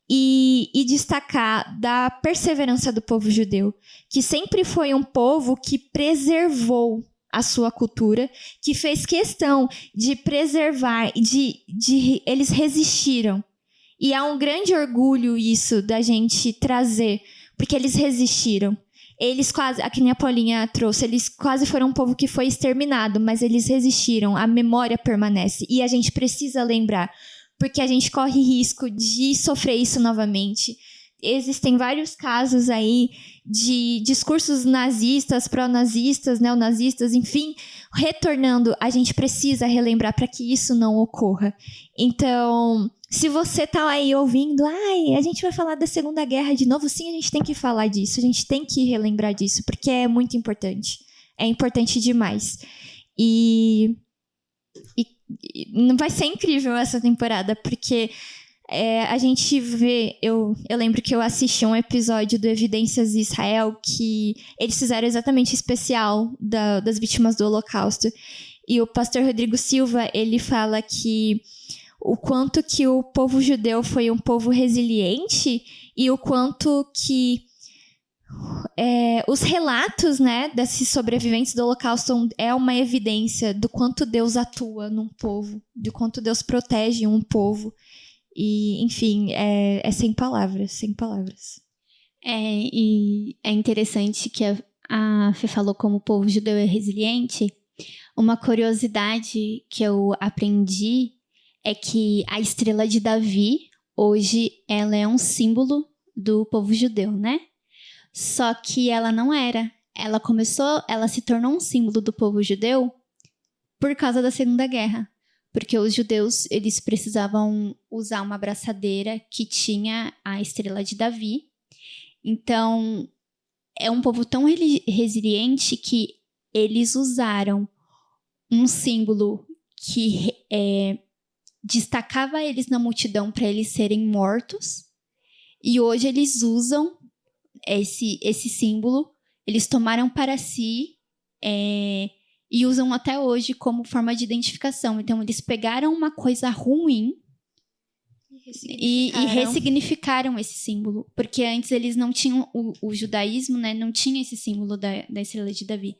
e destacar da perseverança do povo judeu, que sempre foi um povo que preservou a sua cultura, que fez questão de preservar, eles resistiram. E há um grande orgulho isso da gente trazer, porque eles resistiram. Eles quase, a que nem a Paulinha trouxe, eles quase foram um povo que foi exterminado, mas eles resistiram, a memória permanece. E a gente precisa lembrar, porque a gente corre risco de sofrer isso novamente, existem vários casos aí de discursos nazistas, pró-nazistas, neonazistas, enfim, retornando. A gente precisa relembrar para que isso não ocorra. Então, se você tá aí ouvindo, a gente vai falar da Segunda Guerra de novo, sim, a gente tem que falar disso, a gente tem que relembrar disso, porque é muito importante. É importante demais. E vai ser incrível essa temporada, porque a gente vê... Eu lembro que eu assisti um episódio do Evidências de Israel que eles fizeram exatamente especial das vítimas do Holocausto. E o pastor Rodrigo Silva, ele fala que o quanto que o povo judeu foi um povo resiliente e o quanto que os relatos, né, desses sobreviventes do Holocausto é uma evidência do quanto Deus atua num povo, do quanto Deus protege um povo. E, enfim, é sem palavras, sem palavras. E é interessante que a Fê falou como o povo judeu é resiliente. Uma curiosidade que eu aprendi é que a estrela de Davi, hoje, ela é um símbolo do povo judeu, né? Só que ela não era. Ela se tornou um símbolo do povo judeu por causa da Segunda Guerra. Porque os judeus, eles precisavam usar uma abraçadeira que tinha a estrela de Davi. Então, é um povo tão resiliente que eles usaram um símbolo que destacava eles na multidão para eles serem mortos. E hoje eles usam esse símbolo, eles tomaram para si e usam até hoje como forma de identificação. Então, eles pegaram uma coisa ruim e ressignificaram esse símbolo. Porque antes eles não tinham, o judaísmo, né, não tinha esse símbolo da estrela de Davi.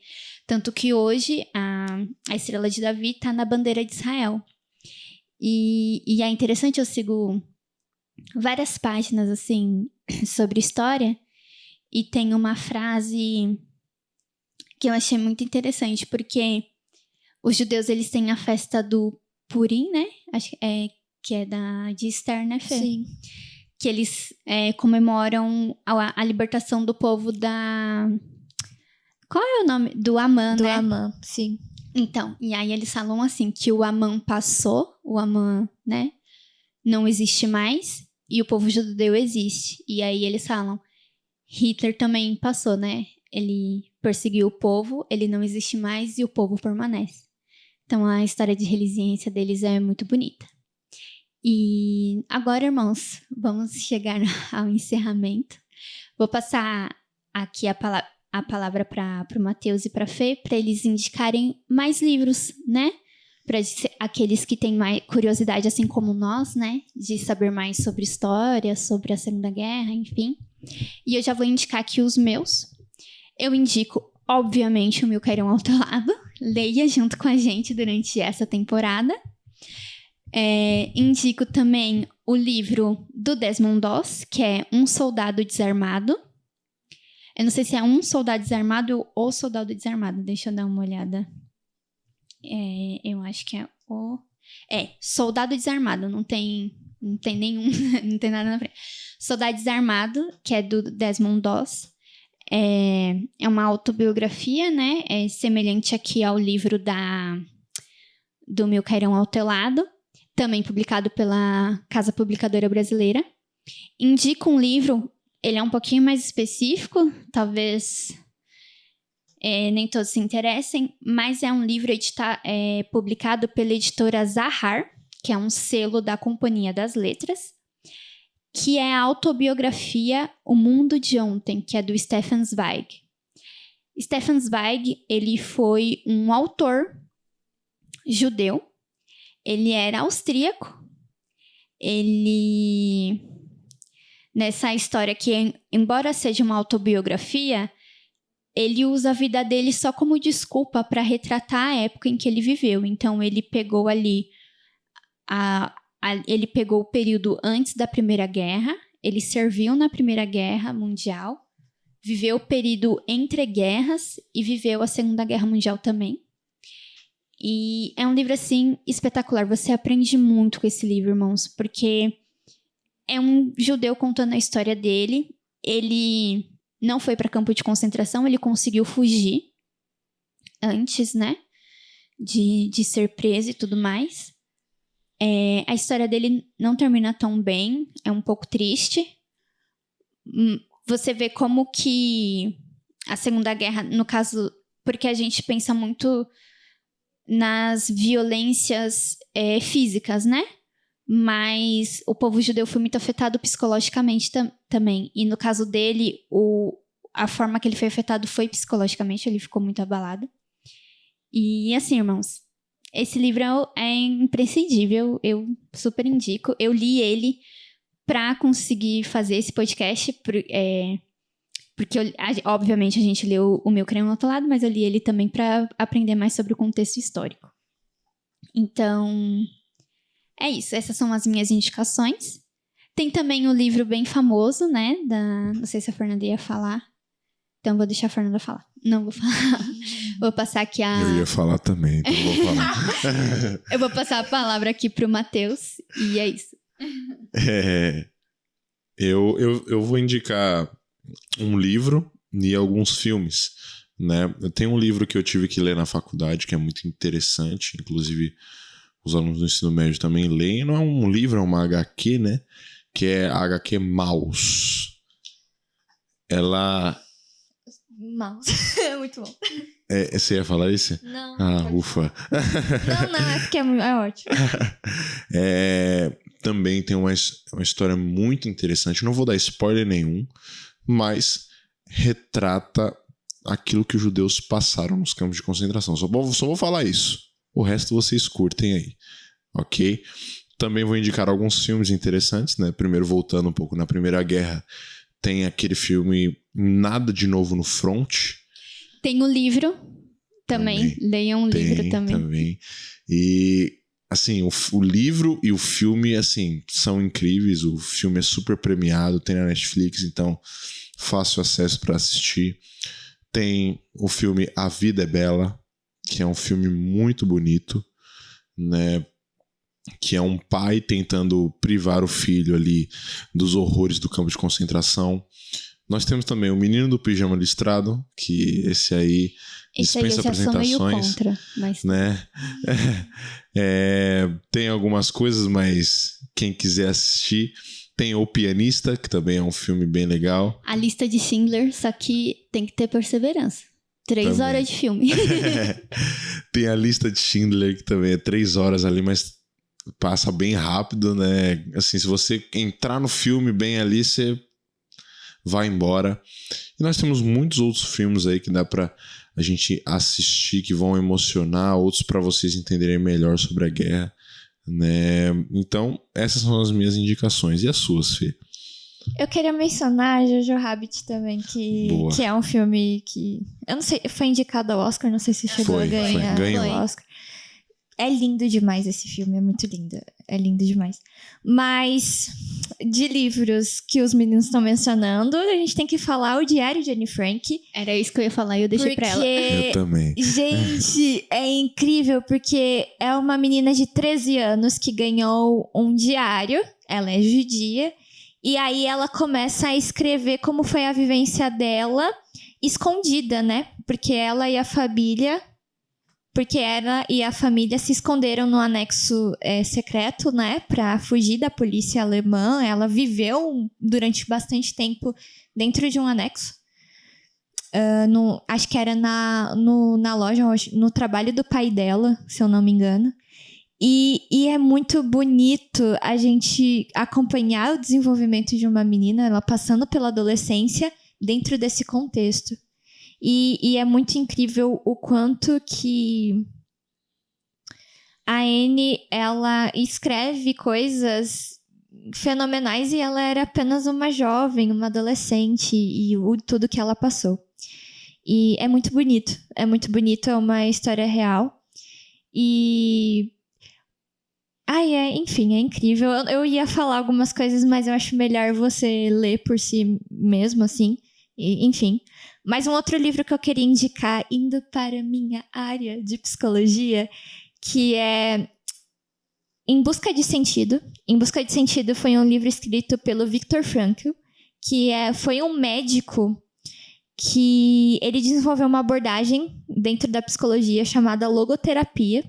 Tanto que hoje a estrela de Davi está na bandeira de Israel. E é interessante, eu sigo várias páginas assim sobre história e tem uma frase que eu achei muito interessante, porque os judeus, eles têm a festa do Purim, né? Acho que é de Esther, né, Fê? Sim. Que eles comemoram a libertação do povo da... Qual é o nome? Do Amã, né? Do Amã, sim. Então, e aí eles falam assim, que o Amã passou, o Amã, né, não existe mais, e o povo judeu existe. E aí eles falam, Hitler também passou, né? Ele perseguiu o povo, ele não existe mais e o povo permanece. Então, a história de resiliência deles é muito bonita. E agora, irmãos, vamos chegar ao encerramento. Vou passar aqui a palavra para o Matheus e para a Fê, para eles indicarem mais livros, né? Para aqueles que têm mais curiosidade, assim como nós, né? De saber mais sobre história, sobre a Segunda Guerra, enfim. E eu já vou indicar aqui os meus. Eu indico, obviamente, o Mil Cairão ao Teu Lado. Leia junto com a gente durante essa temporada. Indico também o livro do Desmond Doss, que é Um Soldado Desarmado. Eu não sei se é Um Soldado Desarmado ou Soldado Desarmado. Deixa eu dar uma olhada. Eu acho que é o... Soldado Desarmado. Não tem nenhum... não tem nada na frente. Soldado Desarmado, que é do Desmond Doss. É uma autobiografia, né? É semelhante aqui ao livro do Mil Cairão ao Teu Lado, também publicado pela Casa Publicadora Brasileira. Indico um livro, ele é um pouquinho mais específico, talvez nem todos se interessem, mas é um livro publicado pela editora Zahar, que é um selo da Companhia das Letras, que é a autobiografia O Mundo de Ontem, que é do Stefan Zweig. Stefan Zweig, ele foi um autor judeu, ele era austríaco, nessa história que, embora seja uma autobiografia, ele usa a vida dele só como desculpa para retratar a época em que ele viveu. Então, ele pegou ali ele pegou o período antes da Primeira Guerra, ele serviu na Primeira Guerra Mundial, viveu o período entre guerras e viveu a Segunda Guerra Mundial também. E é um livro, assim, espetacular. Você aprende muito com esse livro, irmãos, porque é um judeu contando a história dele. Ele não foi para campo de concentração, ele conseguiu fugir antes, né? De ser preso e tudo mais. A história dele não termina tão bem, é um pouco triste. Você vê como que a Segunda Guerra, no caso, porque a gente pensa muito nas violências físicas, né? Mas o povo judeu foi muito afetado psicologicamente também. E no caso dele, a forma que ele foi afetado foi psicologicamente, ele ficou muito abalado. E assim, irmãos, esse livro é imprescindível, eu super indico. Eu li ele pra conseguir fazer esse podcast, porque obviamente a gente leu O Meu Crânio no Outro Lado, mas eu li ele também pra aprender mais sobre o contexto histórico. Então, é isso, essas são as minhas indicações. Tem também o livro bem famoso, né, não sei se a Fernanda ia falar, então vou deixar a Fernanda falar. Não vou falar. Vou passar aqui Eu ia falar também, então vou falar. Eu vou passar a palavra aqui pro Matheus, e é isso. Eu vou indicar um livro e alguns filmes, né? Eu tenho um livro que eu tive que ler na faculdade, que é muito interessante, inclusive os alunos do ensino médio também leem. Não é um livro, é uma HQ, né? Que é a HQ Maus. Ela... Maus. Muito bom. Você ia falar isso? Não. Ah, ufa. Não, é porque é ótimo. Também tem uma história muito interessante. Não vou dar spoiler nenhum, mas retrata aquilo que os judeus passaram nos campos de concentração. Só vou falar isso. O resto vocês curtem aí, ok? Também vou indicar alguns filmes interessantes, né? Primeiro, voltando um pouco na Primeira Guerra, tem aquele filme Nada de Novo no Front. Tem o livro também. Leiam o livro também. E, assim, o livro e o filme, assim, são incríveis. O filme é super premiado, tem na Netflix, então fácil acesso para assistir. Tem o filme A Vida é Bela, que é um filme muito bonito, né? Que é um pai tentando privar o filho ali dos horrores do campo de concentração. Nós temos também O Menino do Pijama Listrado, que esse aí dispensa apresentações. Sou meio contra, mas... né? Tem algumas coisas, mas quem quiser assistir... Tem O Pianista, que também é um filme bem legal. A Lista de Schindler, só que tem que ter perseverança. 3 horas de filme. Tem A Lista de Schindler, que também é 3 horas ali, mas passa bem rápido, né? Assim, se você entrar no filme bem ali, você vai embora. E nós temos muitos outros filmes aí que dá pra a gente assistir, que vão emocionar, outros pra vocês entenderem melhor sobre a guerra, né? Então, essas são as minhas indicações. E as suas, Fê? Eu queria mencionar Jojo Rabbit também, que é um filme que... Eu não sei, foi indicado ao Oscar, não sei se chegou a ganhar o Oscar. É lindo demais esse filme, é muito lindo. É lindo demais. Mas, de livros que os meninos estão mencionando, a gente tem que falar o Diário de Anne Frank. Era isso que eu ia falar e eu deixei pra ela. Eu também. Gente, é incrível, porque é uma menina de 13 anos que ganhou um diário. Ela é judia. E aí ela começa a escrever como foi a vivência dela, escondida, né? Porque ela e a família se esconderam no anexo secreto, né? Pra fugir da polícia alemã. Ela viveu durante bastante tempo dentro de um anexo. Acho que era na loja, no trabalho do pai dela, se eu não me engano. E é muito bonito a gente acompanhar o desenvolvimento de uma menina, ela passando pela adolescência dentro desse contexto. E é muito incrível o quanto que a Anne, ela escreve coisas fenomenais e ela era apenas uma jovem, uma adolescente e tudo que ela passou. E é muito bonito, é uma história real. E... enfim, é incrível. Eu ia falar algumas coisas, mas eu acho melhor você ler por si mesmo, assim. Enfim. Mas um outro livro que eu queria indicar, indo para a minha área de psicologia, que é Em Busca de Sentido. Em Busca de Sentido foi um livro escrito pelo Viktor Frankl, que foi um médico que ele desenvolveu uma abordagem dentro da psicologia chamada logoterapia.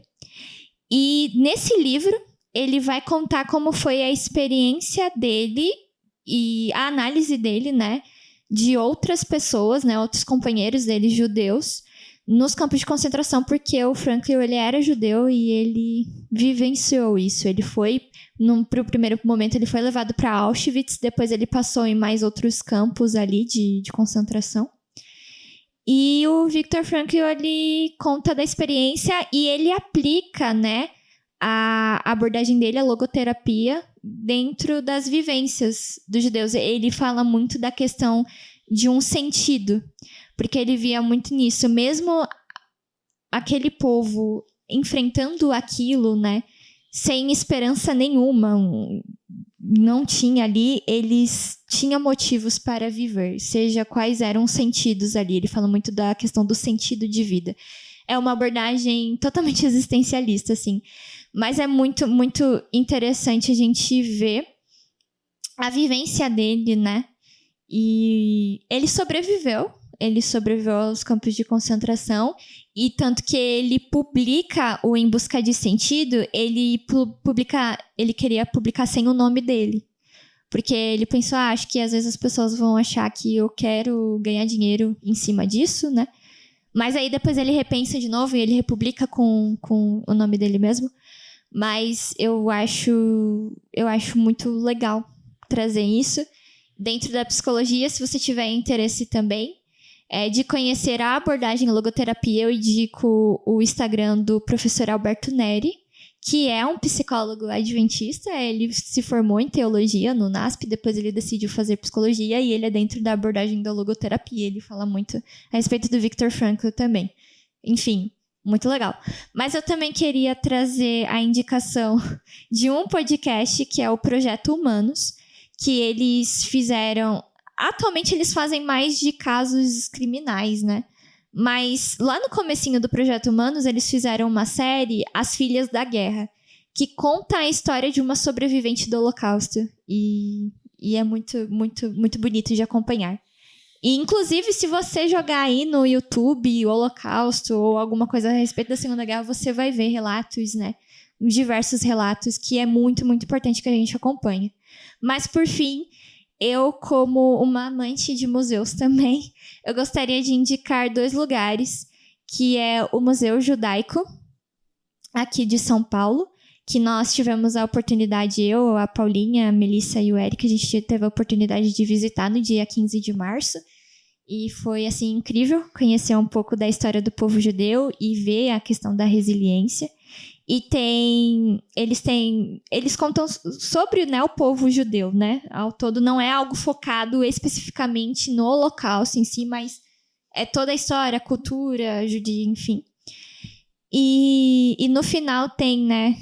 E nesse livro, ele vai contar como foi a experiência dele e a análise dele, né, de outras pessoas, né, outros companheiros dele, judeus, nos campos de concentração, porque o Frankl, ele era judeu e ele vivenciou isso. Ele foi, pro primeiro momento, ele foi levado para Auschwitz, depois ele passou em mais outros campos ali de concentração. E o Viktor Frankl, ele conta da experiência e ele aplica, né, a abordagem dele, a logoterapia, dentro das vivências dos judeus. Ele fala muito da questão de um sentido, porque ele via muito nisso. Mesmo aquele povo enfrentando aquilo, né, sem esperança nenhuma, não tinha ali, eles tinham motivos para viver, seja quais eram os sentidos ali. Ele fala muito da questão do sentido de vida. É uma abordagem totalmente existencialista, assim. Mas é muito, muito interessante a gente ver a vivência dele, né? E ele sobreviveu aos campos de concentração, e tanto que ele publica o Em Busca de Sentido, ele queria publicar sem o nome dele. Porque ele pensou, acho que às vezes as pessoas vão achar que eu quero ganhar dinheiro em cima disso, né? Mas aí depois ele repensa de novo e ele republica com o nome dele mesmo. Mas eu acho muito legal trazer isso. Dentro da psicologia, se você tiver interesse também de conhecer a abordagem logoterapia, eu indico o Instagram do professor Alberto Neri, que é um psicólogo adventista. Ele se formou em teologia no NASP, depois ele decidiu fazer psicologia e ele é dentro da abordagem da logoterapia. Ele fala muito a respeito do Viktor Frankl também. Enfim, muito legal. Mas eu também queria trazer a indicação de um podcast que é o Projeto Humanos, que eles fizeram... Atualmente eles fazem mais de casos criminais, né? Mas lá no comecinho do Projeto Humanos, eles fizeram uma série, As Filhas da Guerra, que conta a história de uma sobrevivente do Holocausto. E é muito, muito, muito bonito de acompanhar. E, inclusive, se você jogar aí no YouTube o Holocausto ou alguma coisa a respeito da Segunda Guerra, você vai ver relatos, né? Diversos relatos, que é muito, muito importante que a gente acompanhe. Mas, por fim, eu, como uma amante de museus também, eu gostaria de indicar 2 lugares, que é o Museu Judaico, aqui de São Paulo, que nós tivemos a oportunidade, eu, a Paulinha, a Melissa e o Eric, a gente teve a oportunidade de visitar no dia 15 de março, e foi, assim, incrível conhecer um pouco da história do povo judeu e ver a questão da resiliência. E eles contam sobre, né, o povo judeu, né? Ao todo, não é algo focado especificamente no Holocausto em si, mas é toda a história, a cultura judia, enfim. E no final tem, né,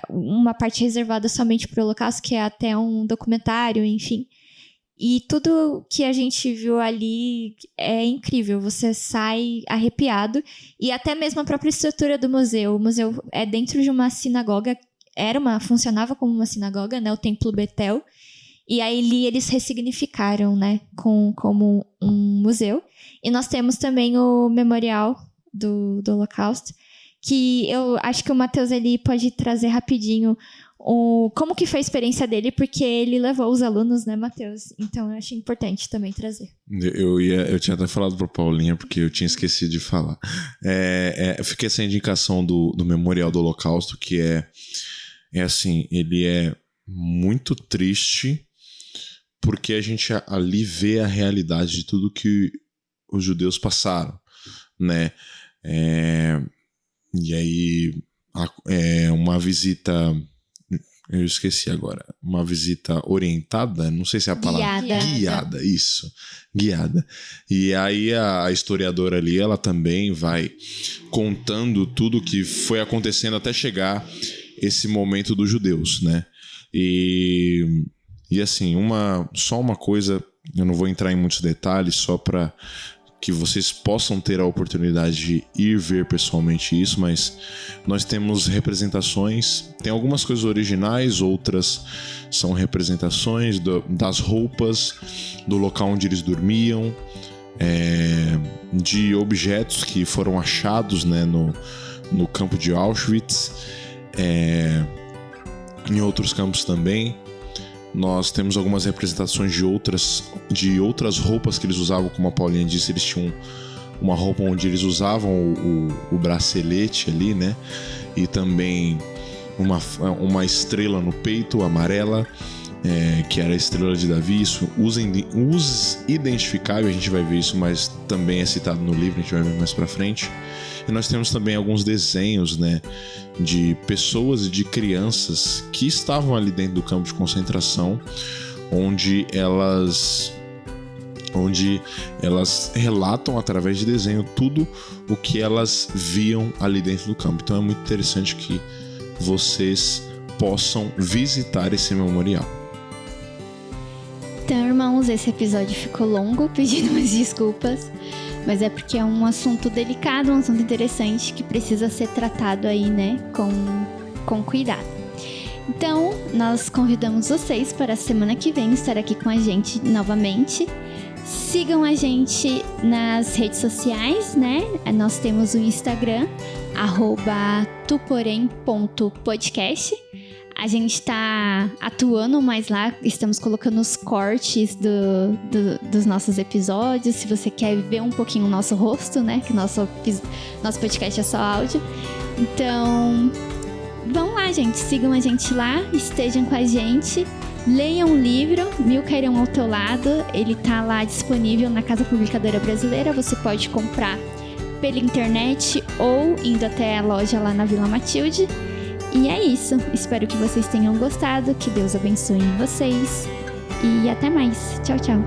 uma parte reservada somente para o Holocausto, que é até um documentário, enfim. E tudo que a gente viu ali é incrível, você sai arrepiado. E até mesmo a própria estrutura do museu. O museu é dentro de uma sinagoga, funcionava como uma sinagoga, né, o Templo Betel. E aí ali eles ressignificaram, né, como um museu. E nós temos também o memorial do Holocausto, que eu acho que o Matheus ele pode trazer rapidinho como que foi a experiência dele, porque ele levou os alunos, né, Matheus? Então eu achei importante também trazer. Eu tinha até falado para Paulinha, porque eu tinha esquecido de falar. Fica essa indicação do Memorial do Holocausto, que é assim, ele é muito triste, porque a gente ali vê a realidade de tudo que os judeus passaram, né? E aí, uma visita... Eu esqueci agora. Uma visita orientada, não sei se é a palavra... Guiada, isso. Guiada. E aí a historiadora ali, ela também vai contando tudo que foi acontecendo até chegar esse momento dos judeus, né? E assim, só uma coisa, eu não vou entrar em muitos detalhes, só para que vocês possam ter a oportunidade de ir ver pessoalmente isso, mas nós temos representações, tem algumas coisas originais, outras são representações das roupas, do local onde eles dormiam, de objetos que foram achados, né, no campo de Auschwitz, em outros campos também. Nós temos algumas representações de outras roupas que eles usavam, como a Paulinha disse, eles tinham uma roupa onde eles usavam o bracelete ali, né? E também uma estrela no peito, amarela, que era a estrela de Davi. Isso, os identificável, a gente vai ver isso, mas também é citado no livro, a gente vai ver mais pra frente. E nós temos também alguns desenhos, né, de pessoas e de crianças que estavam ali dentro do campo de concentração, onde elas relatam através de desenho tudo o que elas viam ali dentro do campo. Então é muito interessante que vocês possam visitar esse memorial. Então, irmãos, esse episódio ficou longo, pedindo umas desculpas, mas é porque é um assunto delicado, um assunto interessante que precisa ser tratado aí, né, com cuidado. Então, nós convidamos vocês para a semana que vem estar aqui com a gente novamente. Sigam a gente nas redes sociais, né? Nós temos o Instagram, @tuporém.podcast. A gente tá atuando mais lá, estamos colocando os cortes dos nossos episódios. Se você quer ver um pouquinho o nosso rosto, né? Que nosso podcast é só áudio. Então, vão lá, gente. Sigam a gente lá, estejam com a gente. Leiam o livro, Mil Cairão ao Teu Lado. Ele tá lá disponível na Casa Publicadora Brasileira. Você pode comprar pela internet ou indo até a loja lá na Vila Matilde. E é isso. Espero que vocês tenham gostado. Que Deus abençoe vocês. E até mais. Tchau, tchau.